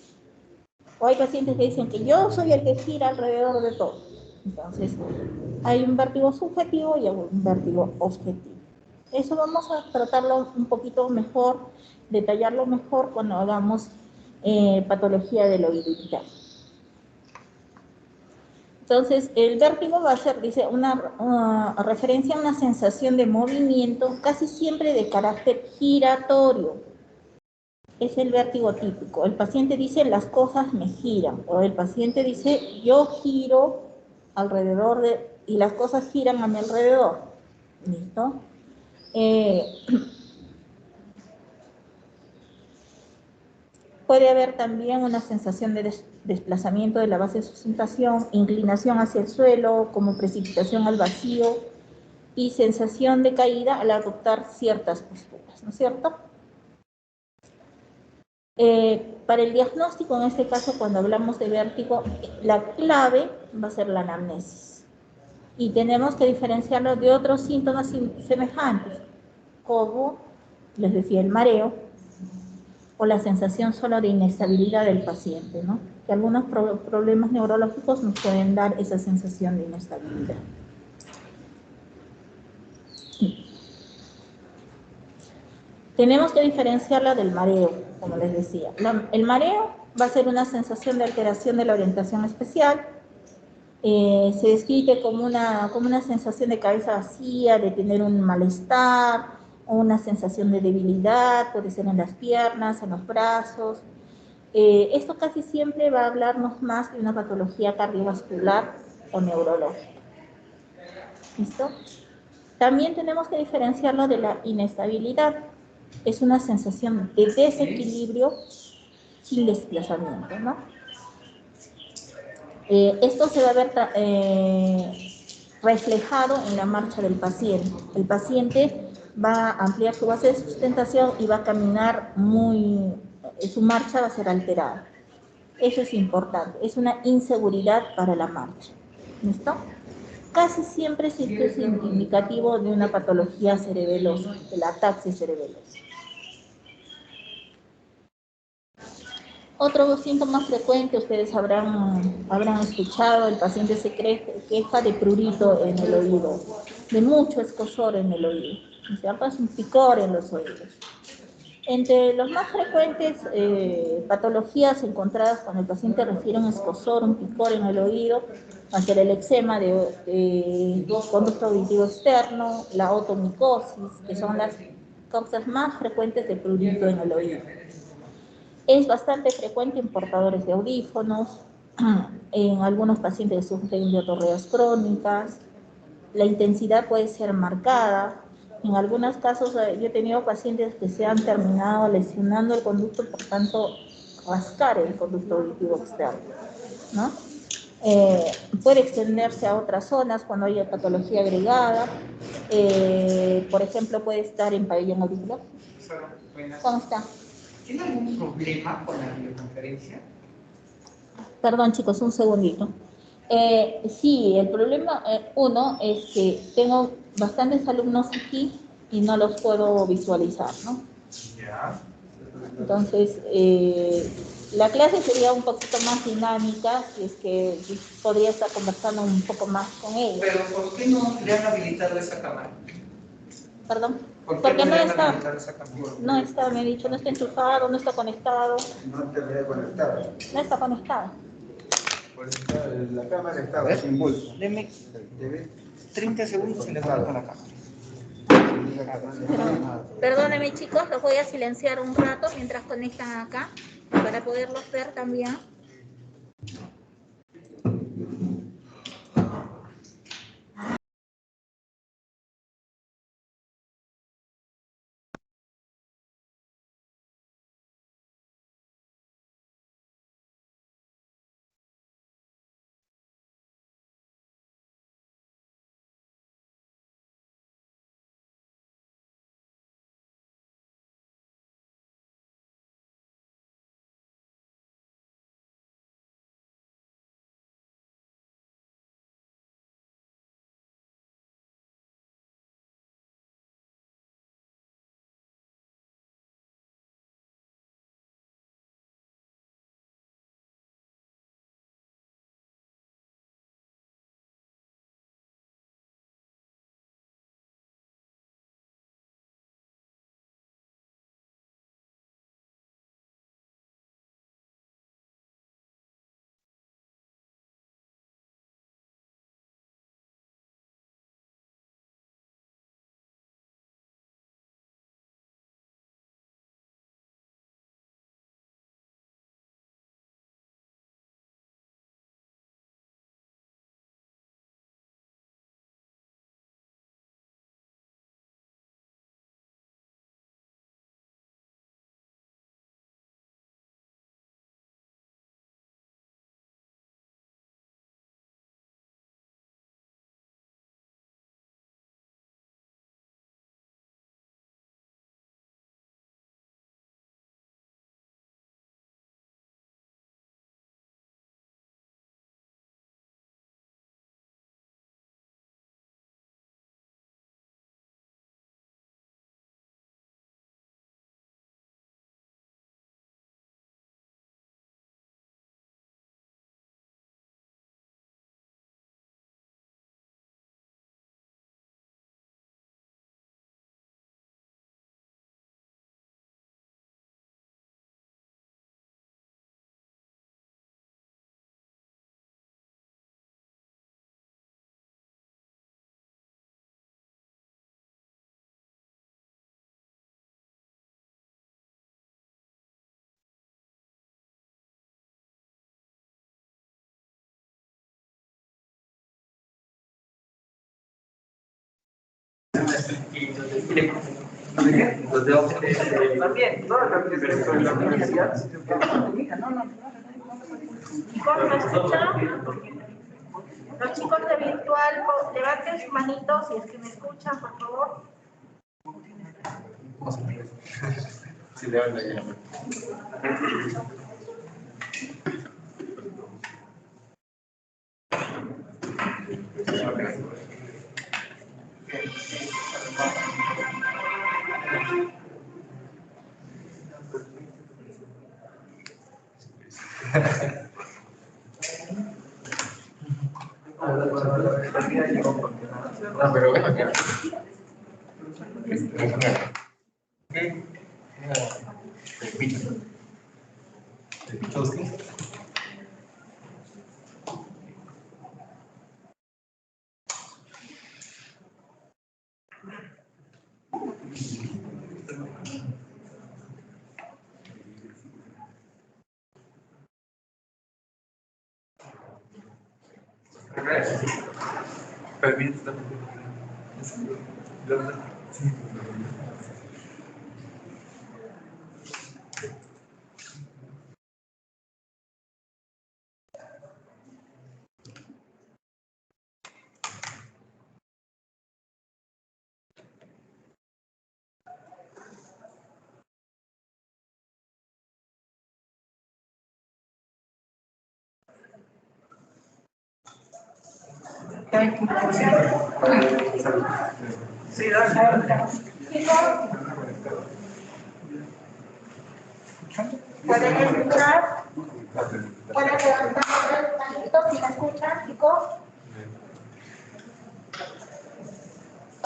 o hay pacientes que dicen que yo soy el que gira alrededor de todo. Entonces, hay un vértigo subjetivo y un vértigo objetivo. Eso vamos a tratarlo un poquito mejor, detallarlo mejor cuando hagamos patología del oído interno. Entonces, el vértigo va a ser, dice, una referencia a una sensación de movimiento casi siempre de carácter giratorio. Es el vértigo típico. El paciente dice, las cosas me giran. O el paciente dice, yo giro alrededor y las cosas giran a mi alrededor. ¿Listo? Puede haber también una sensación de desplazamiento de la base de sustentación, inclinación hacia el suelo, como precipitación al vacío, y sensación de caída al adoptar ciertas posturas, ¿no es cierto? Para el diagnóstico, en este caso, cuando hablamos de vértigo, la clave va a ser la anamnesis. Y tenemos que diferenciarlo de otros síntomas semejantes, como, les decía, el mareo, o la sensación solo de inestabilidad del paciente, ¿no? Que algunos problemas neurológicos nos pueden dar esa sensación de inestabilidad. Tenemos que diferenciarla del mareo, como les decía. El mareo va a ser una sensación de alteración de la orientación especial. Se describe como una sensación de cabeza vacía, de tener un malestar, o una sensación de debilidad, puede ser en las piernas, en los brazos. Esto casi siempre va a hablarnos más de una patología cardiovascular o neurológica. ¿Listo? También tenemos que diferenciarlo de la inestabilidad. Es una sensación de desequilibrio sin desplazamiento, ¿no? Esto se va a ver reflejado en la marcha del paciente. El paciente va a ampliar su base de sustentación y va a caminar su marcha va a ser alterada. Eso es importante, es una inseguridad para la marcha. ¿Listo? Casi siempre esto es indicativo de una patología cerebelosa, de la ataxia cerebelosa. Otro síntoma frecuente, ustedes habrán escuchado, el paciente se queja de prurito en el oído, de mucho escozor en el oído, ¿cierto? Es un picor en los oídos. Entre las más frecuentes patologías encontradas cuando el paciente refiere a un escozor, un picor en el oído, va a ser el eczema de conducto auditivo externo, la otomicosis, que son las causas más frecuentes de prurito en el oído. Es bastante frecuente en portadores de audífonos, en algunos pacientes que sufren de otorreas crónicas. La intensidad puede ser marcada. En algunos casos yo he tenido pacientes que se han terminado lesionando el conducto, por tanto, rascar el conducto auditivo externo, ¿no? Puede extenderse a otras zonas cuando haya patología agregada. Por ejemplo, puede estar en pabellón auricular. ¿Cómo está? ¿Tiene algún problema con la videoconferencia? Perdón, chicos, un segundito. Sí, el problema, uno, es que tengo bastantes alumnos aquí y no los puedo visualizar, ¿no? Ya. Entonces, la clase sería un poquito más dinámica si es que yo podría estar conversando un poco más con ellos. Pero ¿por qué no le han habilitado esa cámara? Perdón. ¿Por qué Porque no deben está, habilitar esa cámara? no está, me he dicho, no está enchufado, no está conectado. No te voy a conectar. No está conectado. Por eso la cámara estaba sin pulso. Deme 30 segundos y le conecto la cámara. Perdónenme chicos, los voy a silenciar un rato mientras conectan acá, para poderlos ver también. También, todas las veces de la universidad. Chicos, ¿me escuchan? Los chicos de virtual, levanten su manito si es que me escuchan, por favor. Sí, levanta ya. No, pero ven acá. ¿Qué? El picho. El pichowski. Permítame. Sí, dale. ¿Pueden escuchar? ¿Pueden levantar los manitos si me escuchan, chicos?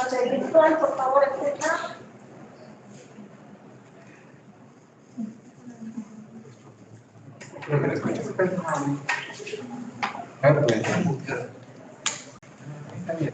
Entonces, virtual, por favor, escucha. Pero que lo escuches está bien. Claro, pues. Está bien.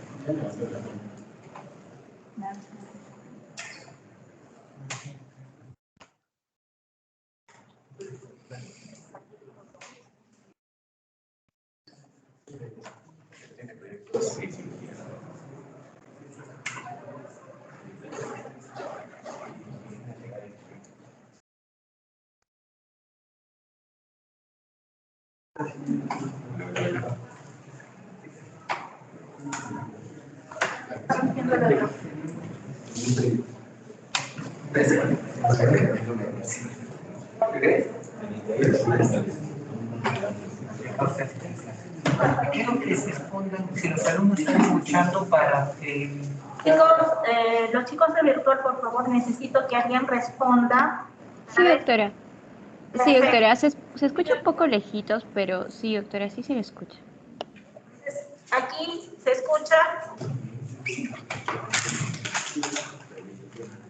Quiero que respondan si los alumnos están escuchando para que... Chicos, los chicos de virtual, por favor, necesito que alguien responda. Sí, doctora. Sí, doctora, se escucha un poco lejitos, pero sí, doctora, sí se le escucha. ¿Aquí se escucha?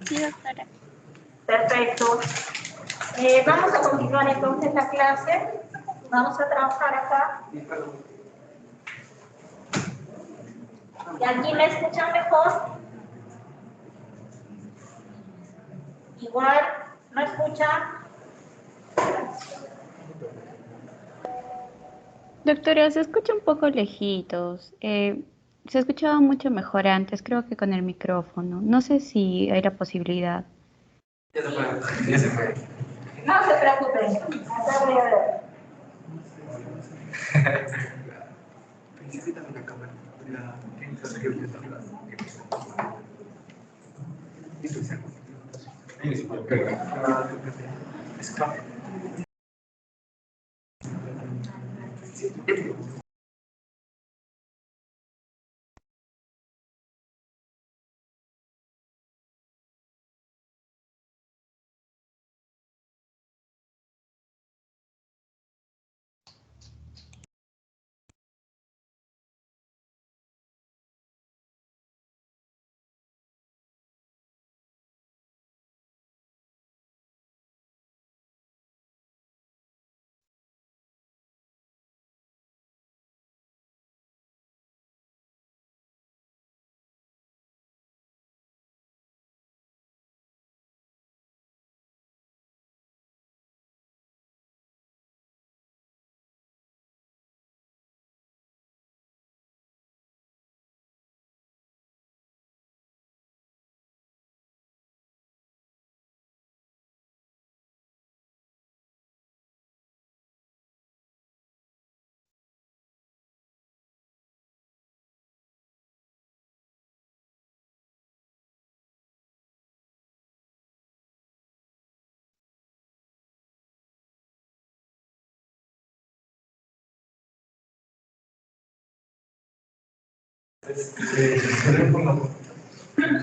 Sí, doctora. Perfecto. Vamos a continuar entonces la clase. Vamos a trabajar acá. ¿Y aquí me escuchan mejor? Igual, ¿no escuchan? Doctora, se escucha un poco lejitos. Se escuchaba mucho mejor antes, creo que con el micrófono. No sé si hay la posibilidad. Ya se fue. Ya se fue. No se preocupen. Acá voy a ver. Quítame la cámara.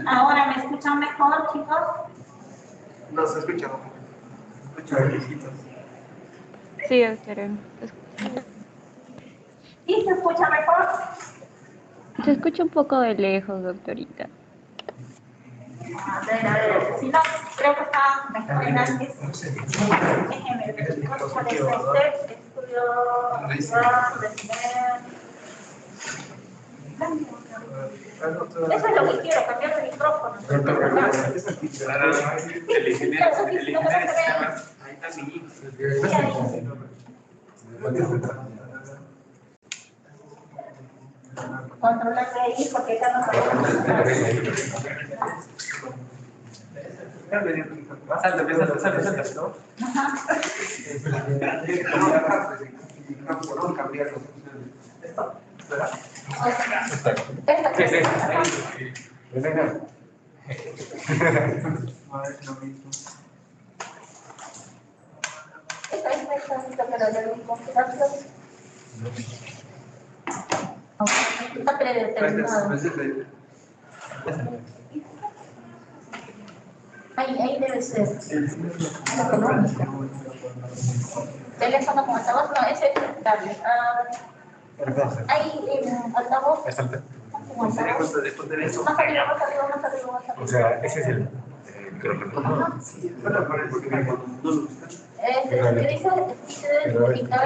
Ahora me escuchan mejor, chicos. No se escucha. Se escucha lejitos. Sí, doctora. ¿Y se escucha mejor? Se escucha un poco de lejos, doctorita. A ver. Si no, creo que está mejor en antes. Déjenme ver, chicos, cuál es este estudio. Eso es lo que quiero, cambiar de micrófono. Controlar de ahí porque acá no podemos. Salta. Cambiarlo. Está predeterminado. Ahí debe ser. Teléfono con altavoz, no, ese es el cable. Ahí, altavoz. Sería justo después de eso. Más arriba, más arriba, más arriba, más arriba. O sea, ese es el micrófono. Que dice quitar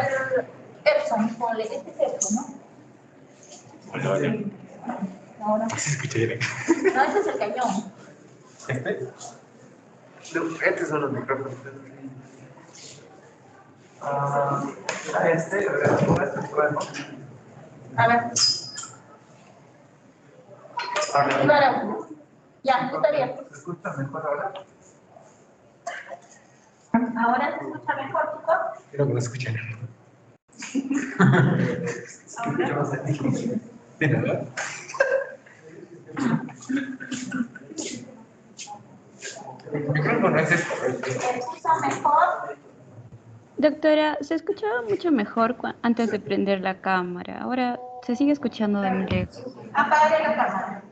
Epson, ponle, este es Epson, ¿no? Hola, hola. Ahora. Se escucha bien. No, este es el cañón. ¿Este? Estos son los micrófonos. Este, bueno. A ver. Y para. Ya, está bien. ¿Se escucha mejor ahora? Ahora se escucha mejor, chicos. Creo que no se escucha nada. ¿De nada? El micrófono es esto. Se escucha mejor. Doctora, se escuchaba mucho mejor antes de prender la cámara. Ahora se sigue escuchando de muy lejos. Apague la cámara.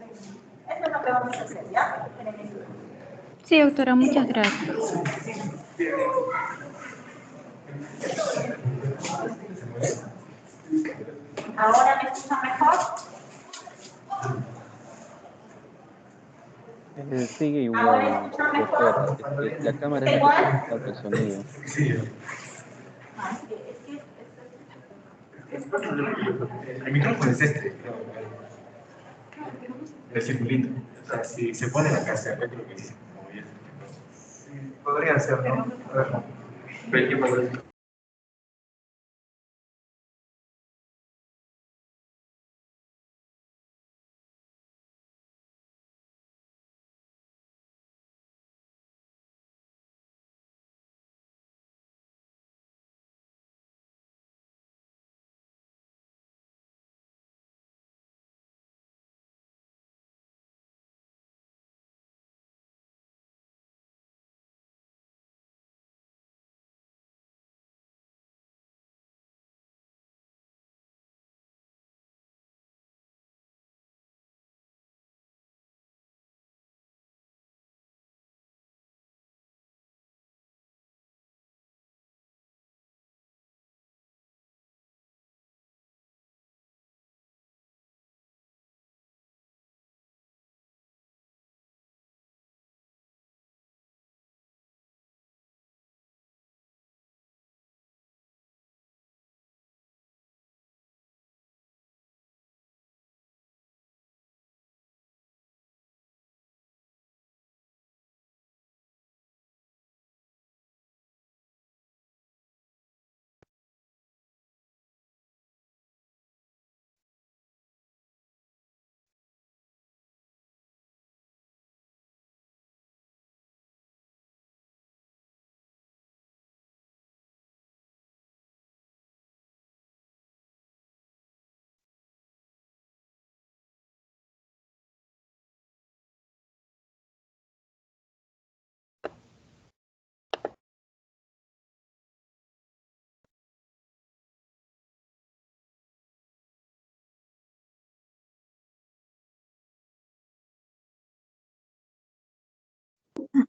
Eso es lo que vamos a hacer, ¿ya? Sí, doctora, muchas gracias. Ahora me escucha mejor. Sigue igual, Ahora escucha mejor. doctora. La cámara es la que está captando el sonido. Sí. El micrófono es este. El circulito. O sea, si se pone la casa, yo creo que sí. Sí, podría ser, ¿no? A ver. Ve qué pasa.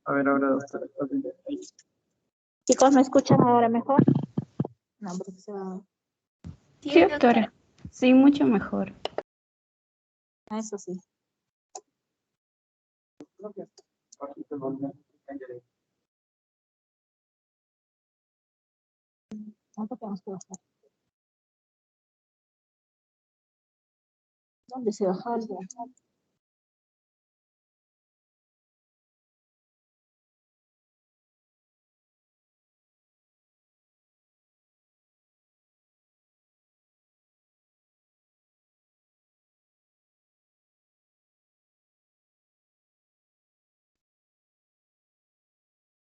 A ver, ahora, doctora. Chicos, ¿me escuchan ahora mejor? No, porque se va. Sí, doctora. Sí, mucho mejor. Eso sí. ¿Cuánto tenemos que bajar? ¿Dónde se bajó algo?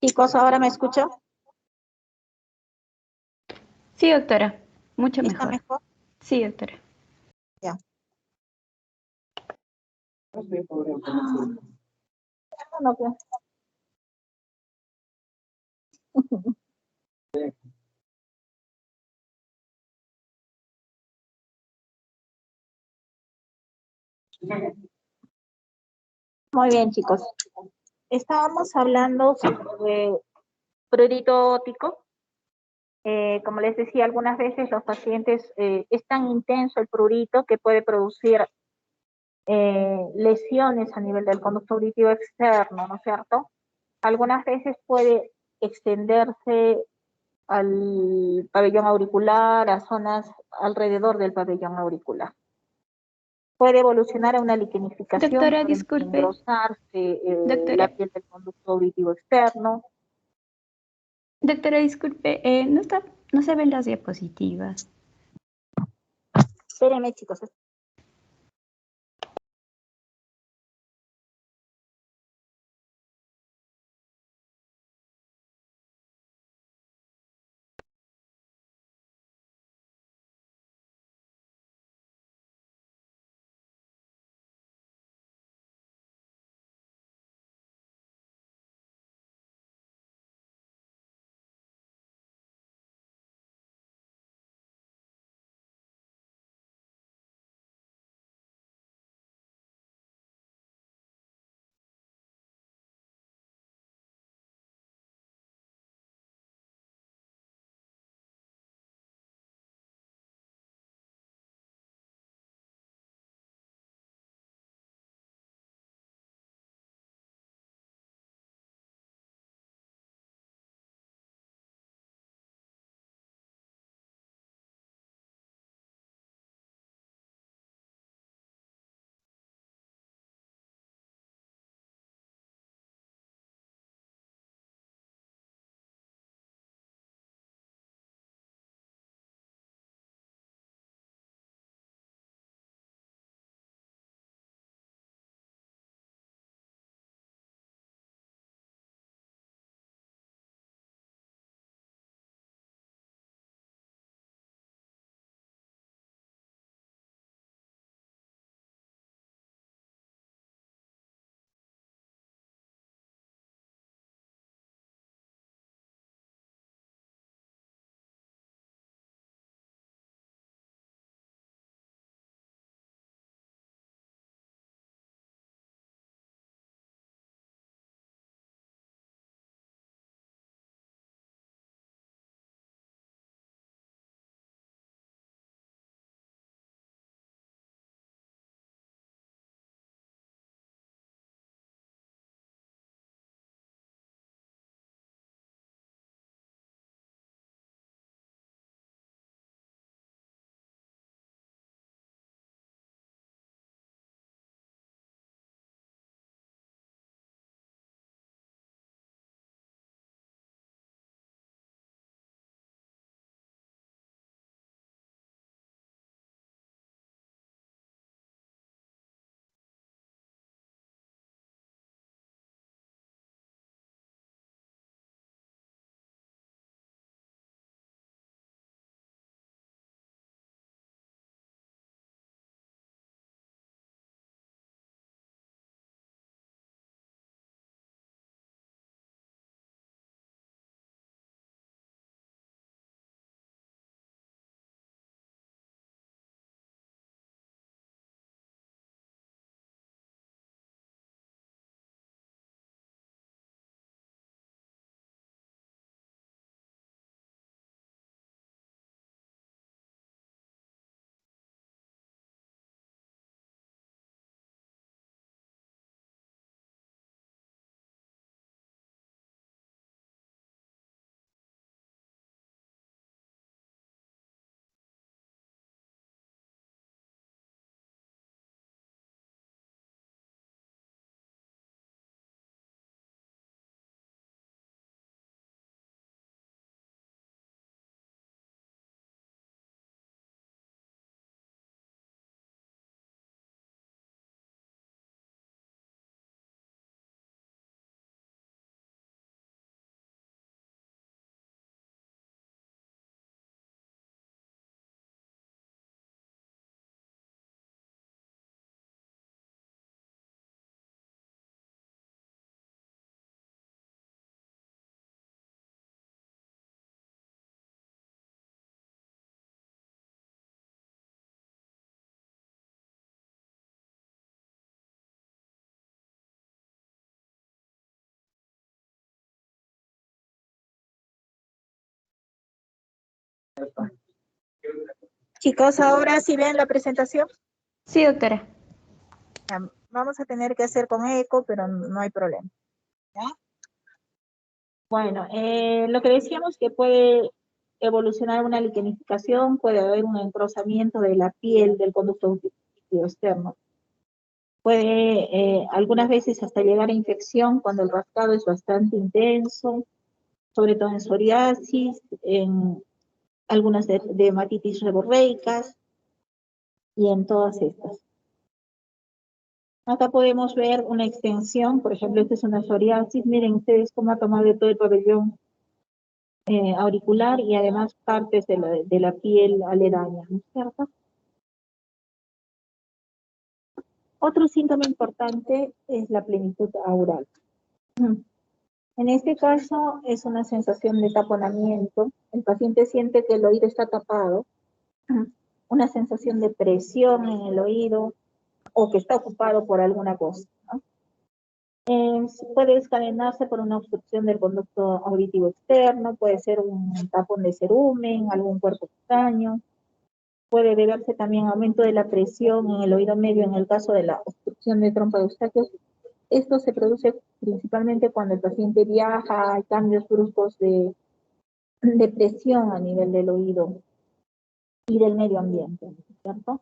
Chicos, ¿ahora me escuchan? Sí, doctora. Mucho ¿Está mejor. mejor? Sí, doctora. Ya. No, pues. Muy bien, chicos. Estábamos hablando sobre prurito óptico. Como les decía, algunas veces los pacientes es tan intenso el prurito que puede producir lesiones a nivel del conducto auditivo externo, ¿no es cierto? Algunas veces puede extenderse al pabellón auricular, a zonas alrededor del pabellón auricular. Puede evolucionar a una liquenificación, Doctora, puede disculpe. engrosarse la Doctora, piel del conducto auditivo externo. doctora, disculpe, no se ven las diapositivas. Espérenme, chicos. Chicos, ahora sí ven la presentación. Sí, doctora. Vamos a tener que hacer con eco, pero no hay problema. ¿Ya? Bueno, lo que decíamos que puede evolucionar una liquenificación, puede haber un engrosamiento de la piel del conducto auditivo externo. Puede algunas veces hasta llegar a infección cuando el rascado es bastante intenso, sobre todo en psoriasis, en algunas de hematitis seborreicas y en todas estas. Acá podemos ver una extensión, por ejemplo, esta es una psoriasis, miren ustedes cómo ha tomado todo el pabellón auricular y además partes de la piel aledaña, ¿no es cierto? Otro síntoma importante es la plenitud aural. En este caso es una sensación de taponamiento, el paciente siente que el oído está tapado, una sensación de presión en el oído o que está ocupado por alguna cosa, ¿no? Puede desencadenarse por una obstrucción del conducto auditivo externo, puede ser un tapón de cerumen, algún cuerpo extraño, puede deberse también a aumento de la presión en el oído medio en el caso de la obstrucción de trompa de Eustaquio. Esto se produce principalmente cuando el paciente viaja, hay cambios bruscos de presión a nivel del oído y del medio ambiente, ¿cierto?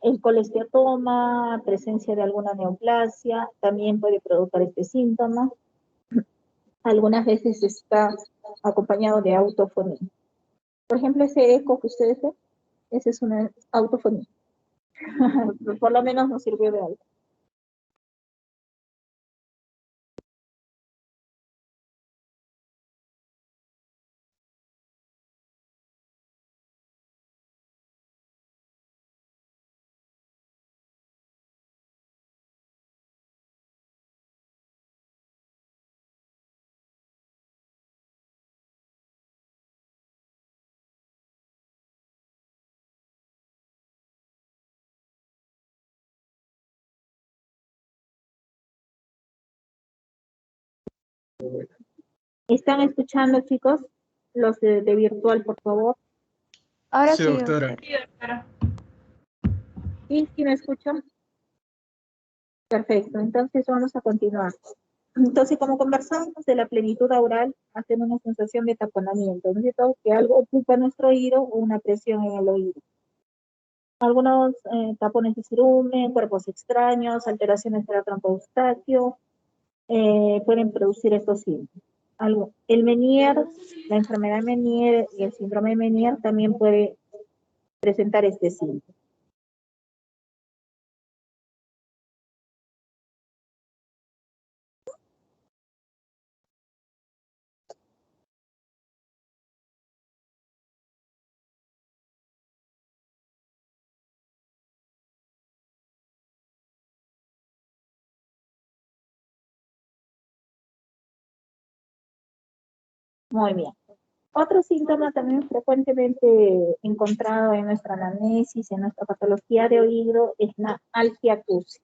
El colesteatoma, presencia de alguna neoplasia, también puede provocar este síntoma. Algunas veces está acompañado de autofonía. Por ejemplo, ese eco que ustedes ven, esa es una autofonía. Por lo menos nos sirvió de algo. ¿Están escuchando, chicos? Los de virtual, por favor. Ahora Sí, sí, doctora. doctor. ¿Sí? ¿Sí me escuchan? Perfecto, entonces vamos a continuar. Entonces, como conversamos de la plenitud aural, hacen una sensación de taponamiento, ¿no es cierto? Que algo ocupa nuestro oído o una presión en el oído. Algunos tapones de cerumen, cuerpos extraños, alteraciones de la trompa de Eustaquio, pueden producir estos síntomas. El Menier, la enfermedad Menier y el síndrome de Menier también puede presentar este síntoma. Muy bien. Otro síntoma también frecuentemente encontrado en nuestra anamnesis, en nuestra patología de oído, es la algiacusia.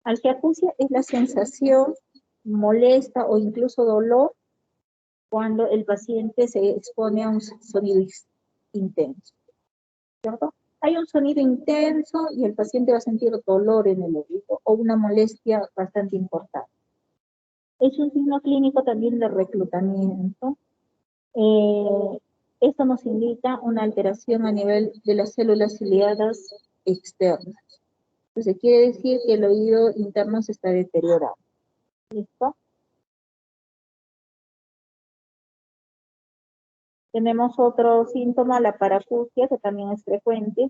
Algiacusia es la sensación molesta o incluso dolor cuando el paciente se expone a un sonido intenso, ¿cierto? Hay un sonido intenso y el paciente va a sentir dolor en el oído o una molestia bastante importante. Es un signo clínico también de reclutamiento. Esto nos indica una alteración a nivel de las células ciliadas externas. Entonces quiere decir que el oído interno se está deteriorando. ¿Listo? Tenemos otro síntoma, la paracusia, que también es frecuente.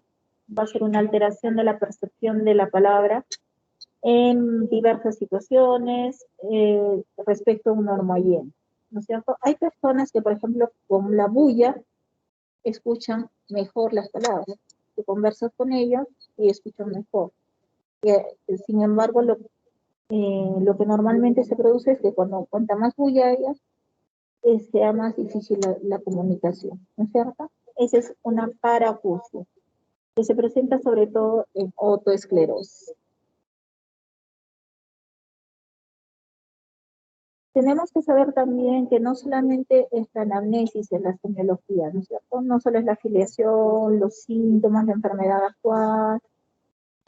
Va a ser una alteración de la percepción de la palabra en diversas situaciones respecto a un normoyente, ¿no es cierto? Hay personas que, por ejemplo, con la bulla escuchan mejor las palabras. Tú conversas con ellos y escuchan mejor. Sin embargo, lo que normalmente se produce es que cuanta más bulla haya, sea más difícil la comunicación, ¿no es cierto? Esa es una paracusia, que se presenta sobre todo en otoesclerosis. Tenemos que saber también que no solamente es la anamnesis, es la semiología, ¿no es cierto? No solo es la afiliación, los síntomas, la enfermedad actual,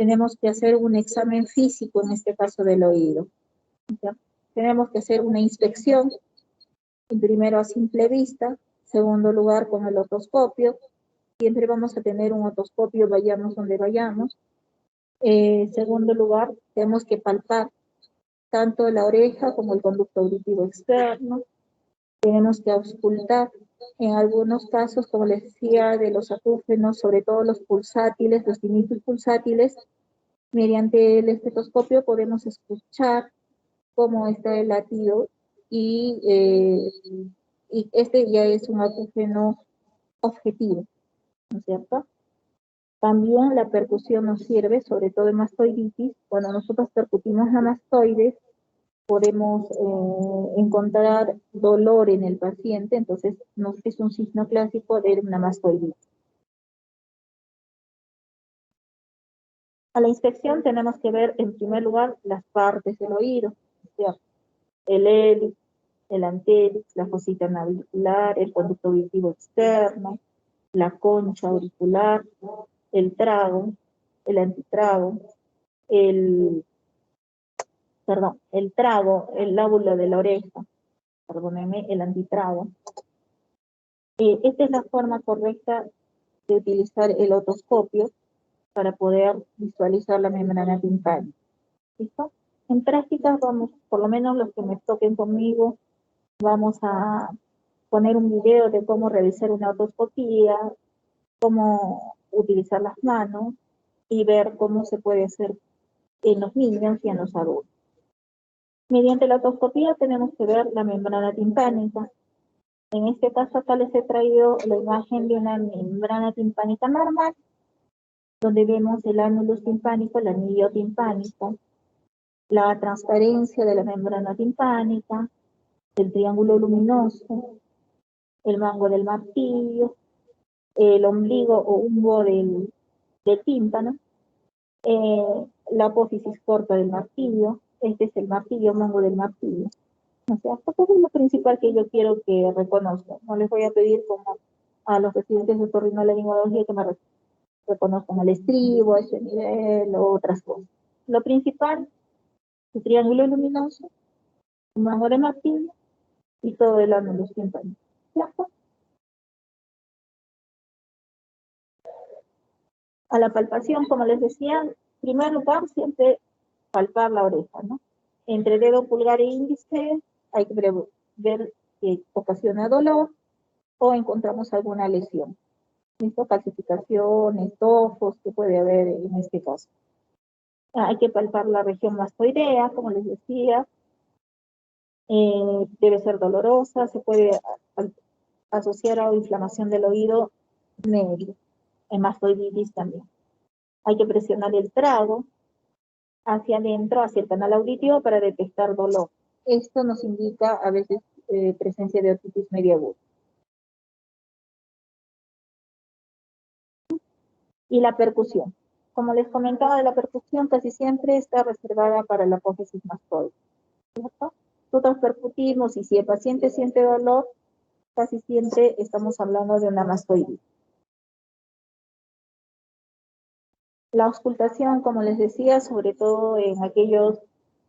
tenemos que hacer un examen físico, en este caso del oído. ¿Ya? Tenemos que hacer una inspección, primero a simple vista, segundo lugar con el otoscopio. Siempre vamos a tener un otoscopio, vayamos donde vayamos. Segundo lugar, tenemos que palpar tanto la oreja como el conducto auditivo externo. Tenemos que auscultar. En algunos casos, como les decía, de los acúfenos, sobre todo los pulsátiles, los tinnitus pulsátiles, mediante el estetoscopio podemos escuchar cómo está el latido y este ya es un acúfeno objetivo, ¿no es cierto? También la percusión nos sirve, sobre todo en mastoiditis. Cuando nosotros percutimos la mastoides, podemos encontrar dolor en el paciente, entonces es un signo clásico de una mastoiditis. A la inspección tenemos que ver en primer lugar las partes del oído, o sea, el hélix, el antélix, la fosita navicular, el conducto auditivo externo, la concha auricular, el trago, el antitrago, el trago, el lóbulo de la oreja, perdónenme, el antitrago. Esta es la forma correcta de utilizar el otoscopio para poder visualizar la membrana timpánica. ¿Listo? En prácticas vamos, por lo menos los que me toquen conmigo, vamos a poner un video de cómo realizar una otoscopía, cómo utilizar las manos y ver cómo se puede hacer en los niños y en los adultos. Mediante la otoscopía tenemos que ver la membrana timpánica. En este caso acá les he traído la imagen de una membrana timpánica normal, donde vemos el ánulus timpánico, el anillo timpánico, la transparencia de la membrana timpánica, el triángulo luminoso, el mango del martillo, el ombligo o humbo del tímpano, la apófisis corta del martillo, este es el martillo, mango del martillo. O sea, esto es lo principal que yo quiero que reconozcan. No les voy a pedir como a los residentes de otorrinolaringología que me reconozcan el estribo, ese nivel o otras cosas. Lo principal, el triángulo luminoso, el mango de martillo y todo el ánulus timpánico. ¿Cierto? A la palpación, como les decía, en primer lugar siempre palpar la oreja, ¿no? Entre dedo pulgar e índice hay que ver si ocasiona dolor o encontramos alguna lesión. ¿Listo? Calcificaciones, tofos que puede haber en este caso. Hay que palpar la región mastoidea, como les decía. Debe ser dolorosa, se puede asociar a inflamación del oído medio, en mastoiditis también. Hay que presionar el trago hacia adentro, hacia el canal auditivo para detectar dolor. Esto nos indica a veces presencia de otitis media aguda. Y la percusión. Como les comentaba, la percusión casi siempre está reservada para la apófisis mastoide. ¿Cierto? Nosotros percutimos y si el paciente siente dolor, casi siempre estamos hablando de una mastoiditis. La auscultación, como les decía, sobre todo en aquellos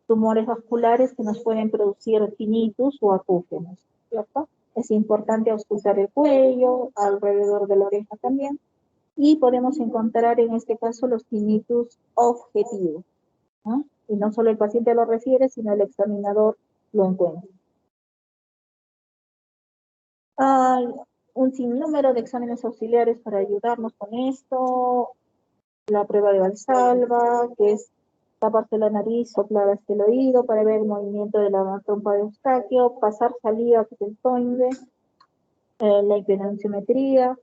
tumores vasculares que nos pueden producir tinnitus o acúfenos, ¿cierto? Es importante auscultar el cuello, alrededor de la oreja también, y podemos encontrar en este caso los tinnitus objetivos, ¿no? Y no solo el paciente lo refiere, sino el examinador lo encuentra. Hay un sinnúmero de exámenes auxiliares para ayudarnos con esto. La prueba de Valsalva, que es taparse la nariz, soplar hasta el oído para ver el movimiento de la trompa de Eustaquio, pasar saliva, que es el toinde, la hiperenciometría,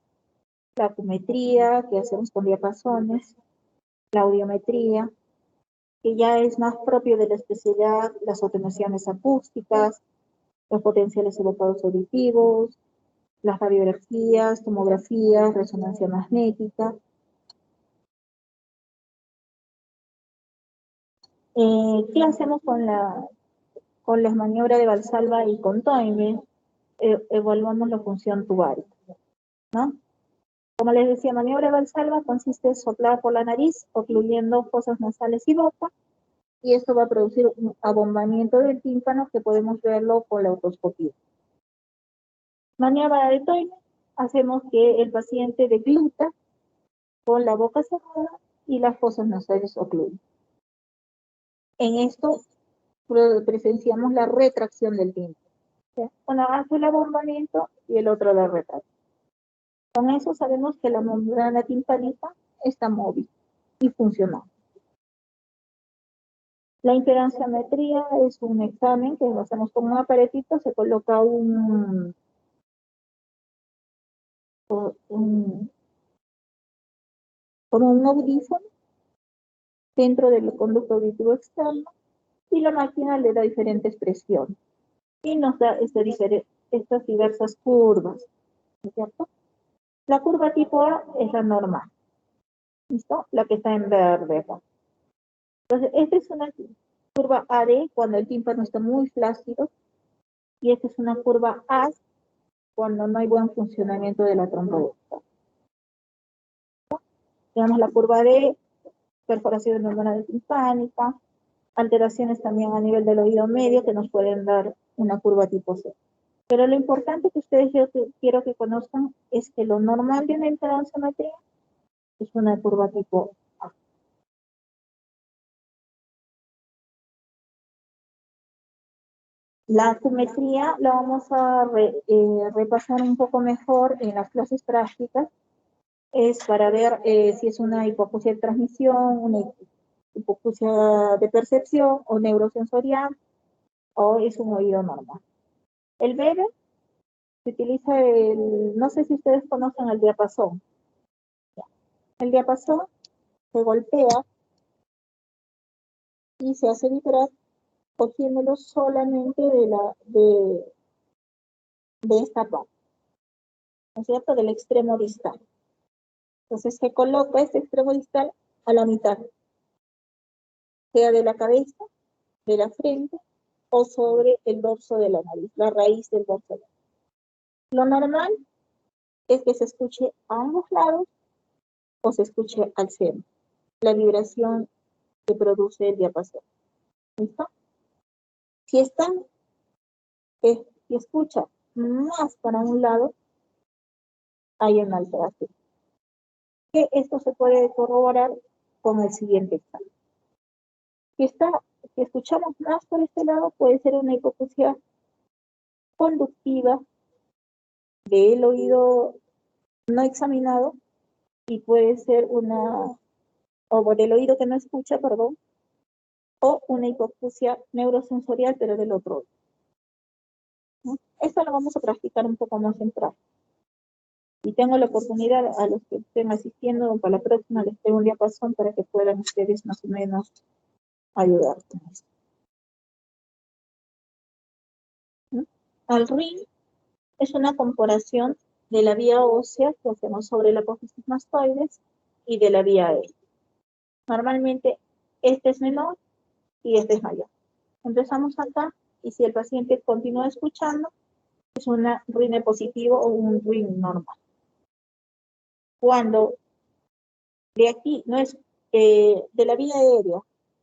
la acumetría, que hacemos con diapasones, la audiometría, que ya es más propio de la especialidad, las atenuaciones acústicas, los potenciales evocados auditivos, las radiografías, tomografías, resonancia magnética. ¿Qué hacemos con las maniobras de Valsalva y con Toynbee? Evaluamos la función tubárica, ¿no? Como les decía, maniobra valsalva consiste en soplar por la nariz, ocluyendo fosas nasales y boca, y esto va a producir un abombamiento del tímpano que podemos verlo con la otoscopía. Maniobra de Toine, hacemos que el paciente degluta con la boca cerrada y las fosas nasales ocluyen. En esto presenciamos la retracción del tímpano. ¿Sí? Uno hace el abombamiento y el otro la retracción. Con eso sabemos que la membrana timpánica está móvil y funcional. La impedanciometría es un examen que lo hacemos con un aparatito, se coloca un como un audífono dentro del conducto auditivo externo y la máquina le da diferentes presiones y nos da estas diversas curvas, ¿no es cierto? La curva tipo A es la normal, ¿listo? La que está en verde acá. Entonces, esta es una curva AD cuando el tímpano está muy flácido y esta es una curva A cuando no hay buen funcionamiento de la trompa ventral. Tenemos la curva D, perforación de membrana timpánica, alteraciones también a nivel del oído medio que nos pueden dar una curva tipo C. Pero lo importante que ustedes quiero que conozcan es que lo normal de una impedanciometría es una curva tipo A. La acumetría la vamos a repasar un poco mejor en las clases prácticas. Es para ver si es una hipoacusia de transmisión, una hipoacusia de percepción o neurosensorial, o es un oído normal. El Weber se utiliza no sé si ustedes conocen el diapasón. El diapasón se golpea y se hace vibrar cogiéndolo solamente de esta parte, ¿no es cierto? Del extremo distal. Entonces se coloca este extremo distal a la mitad, sea de la cabeza, de la frente, o sobre el dorso de la nariz, la raíz del dorso de la nariz. Lo normal es que se escuche a ambos lados o se escuche al centro, la vibración que produce el diapasón. ¿Listo? Si si escucha más para un lado, hay una alteración. Que esto se puede corroborar con el siguiente examen. Si escuchamos más por este lado, puede ser una hipoacusia conductiva del oído no examinado y puede ser o del oído que no escucha, perdón, o una hipoacusia neurosensorial, pero del otro oído. ¿No? Esto lo vamos a practicar un poco más en práctica. Y tengo la oportunidad a los que estén asistiendo, para la próxima les tengo un diapasón para que puedan ustedes más o menos ayudar con esto. ¿No? Al ring es una comparación de la vía ósea que hacemos sobre la apófisis mastoides y de la vía aérea. Normalmente este es menor y este es mayor. Empezamos acá y si el paciente continúa escuchando, es una RINE positivo o un ring normal. Cuando de aquí no es de la vía aérea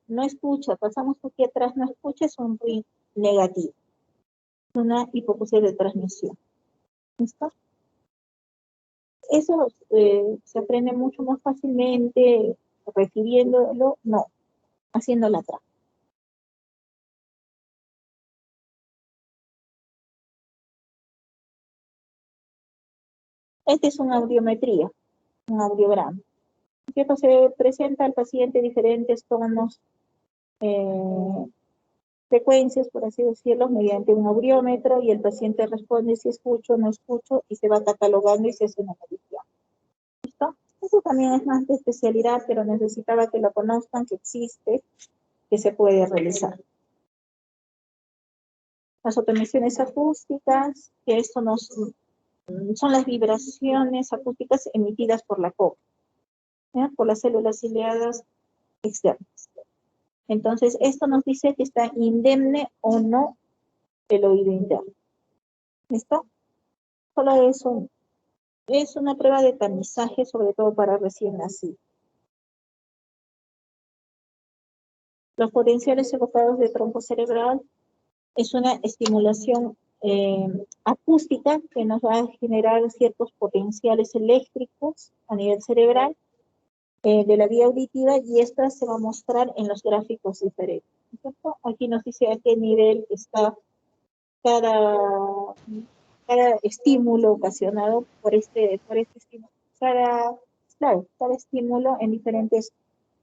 no escucha, pasamos aquí atrás, no escucha, es un ring negativo. Es una hipoacusia de transmisión. ¿Listo? Eso se aprende mucho más fácilmente refiriéndolo, no, haciéndolo atrás. Esta es una audiometría, un audiograma. ¿Cierto? Se presenta al paciente diferentes tonos, frecuencias, por así decirlo, mediante un audiómetro y el paciente responde si escucho o no escucho y se va catalogando y se hace una medición. ¿Listo? Eso también es más de especialidad, pero necesitaba que lo conozcan, que existe, que se puede realizar. Las autoemisiones acústicas, que esto son las vibraciones acústicas emitidas por la copa, por las células ciliadas externas. Entonces, esto nos dice que está indemne o no el oído interno. ¿Listo? Solo eso Es una prueba de tamizaje, sobre todo para recién nacidos. Los potenciales evocados de tronco cerebral es una estimulación acústica que nos va a generar ciertos potenciales eléctricos a nivel cerebral de la vía auditiva, y esta se va a mostrar en los gráficos diferentes, ¿cierto? Aquí nos dice a qué nivel está cada, cada estímulo ocasionado por este estímulo. Cada estímulo en diferentes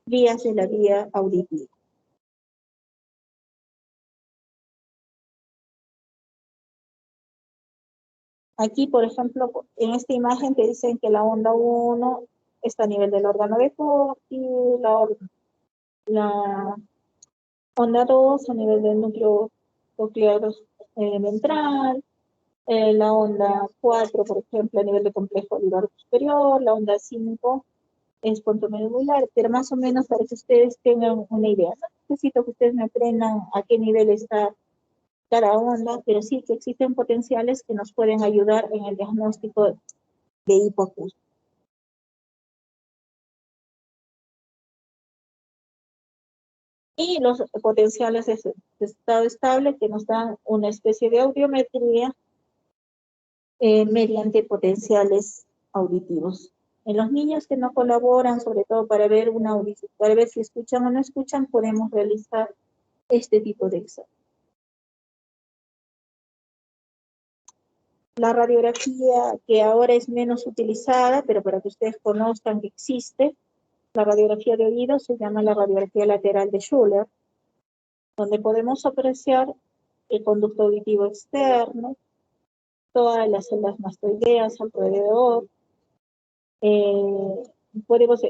vías de la vía auditiva. Aquí, por ejemplo, en esta imagen te dicen que la onda 1 está a nivel del órgano de Corti, la onda 2 a nivel del núcleo coclear ventral, la onda 4, por ejemplo, a nivel de complejo olivar superior, la onda 5 es pontomedular, pero más o menos para que ustedes tengan una idea. No necesito que ustedes me aprendan a qué nivel está cada onda, pero sí que existen potenciales que nos pueden ayudar en el diagnóstico de hipoacusia. Y los potenciales de estado estable que nos dan una especie de audiometría mediante potenciales auditivos. En los niños que no colaboran, sobre todo para ver para ver si escuchan o no escuchan, podemos realizar este tipo de examen. La radiografía, que ahora es menos utilizada, pero para que ustedes conozcan que existe, la radiografía de oído se llama la radiografía lateral de Schuller, donde podemos apreciar el conducto auditivo externo, todas las células mastoideas alrededor. Podemos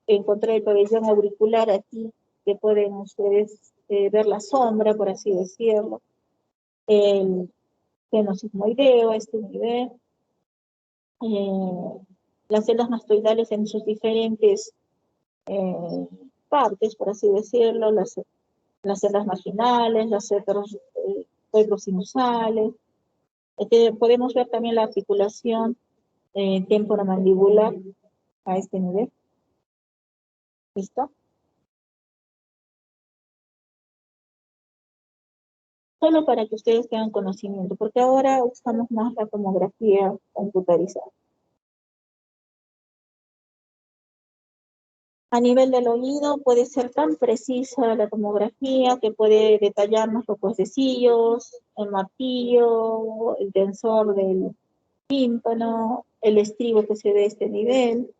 encontrar el pabellón auricular aquí, que pueden ustedes ver la sombra, por así decirlo. El seno sigmoideo, este nivel. Las células mastoidales en sus diferentes partes, por así decirlo, las células marginales, las células sinusales. Podemos ver también la articulación temporomandibular a este nivel. ¿Listo? Solo para que ustedes tengan conocimiento, porque ahora usamos más la tomografía computarizada. A nivel del oído puede ser tan precisa la tomografía que puede detallarnos los huesecillos, el martillo, el tensor del tímpano, el estribo que se ve a este nivel,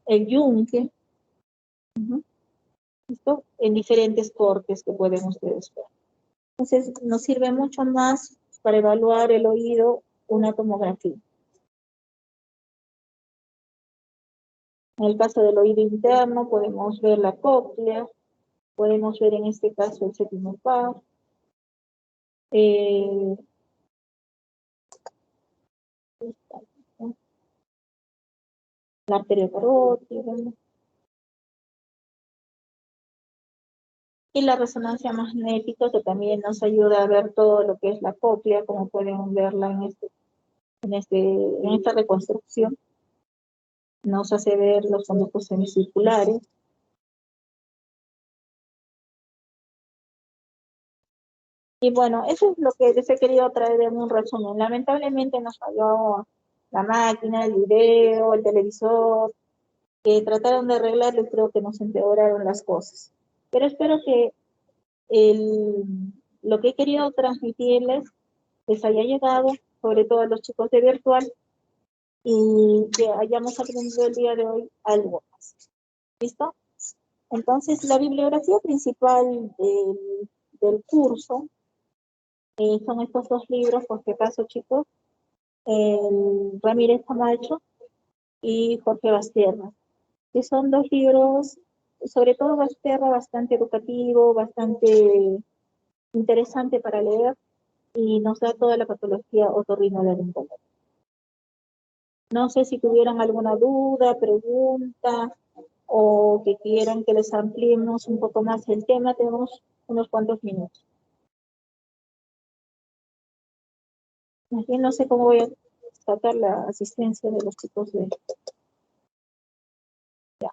el yunque. ¿Listo? En diferentes cortes que pueden ustedes ver. Entonces, nos sirve mucho más para evaluar el oído una tomografía. En el caso del oído interno, podemos ver la cóclea, podemos ver en este caso el séptimo par, la arteria carótida, y la resonancia magnética, que también nos ayuda a ver todo lo que es la cóclea, como pueden verla en esta reconstrucción. Nos hace ver los conductos semicirculares. Y bueno, eso es lo que les he querido traer en un resumen. Lamentablemente nos falló la máquina, el video, el televisor, que trataron de arreglarlo y creo que nos empeoraron las cosas. Pero espero que lo que he querido transmitirles les haya llegado, sobre todo a los chicos de virtual, y que hayamos aprendido el día de hoy algo más. ¿Listo? Entonces, la bibliografía principal del curso son estos dos libros, por si acaso, chicos, Ramírez Camacho y Jorge Basterra, que son dos libros, sobre todo Basterra, bastante educativo, bastante interesante para leer, y nos da toda la patología otorrinolaringológica. No sé si tuvieran alguna duda, pregunta, o que quieran que les ampliemos un poco más el tema. Tenemos unos cuantos minutos. Más bien no sé cómo voy a constatar la asistencia de los chicos de... Ya.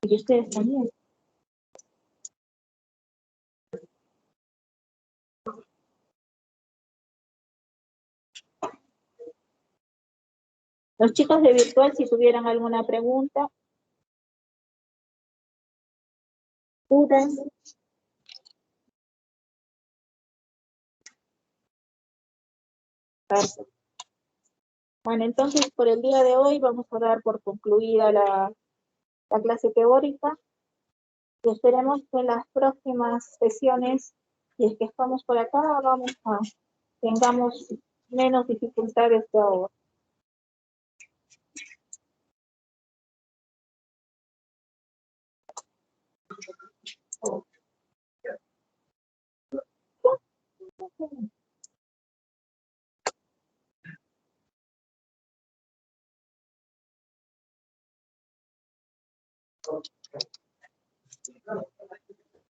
Y ustedes también. Los chicos de virtual, si tuvieran alguna pregunta, dudas. Perfecto. Bueno, entonces por el día de hoy vamos a dar por concluida la clase teórica y esperemos que en las próximas sesiones, si es que estamos por acá, tengamos menos dificultades que ahora.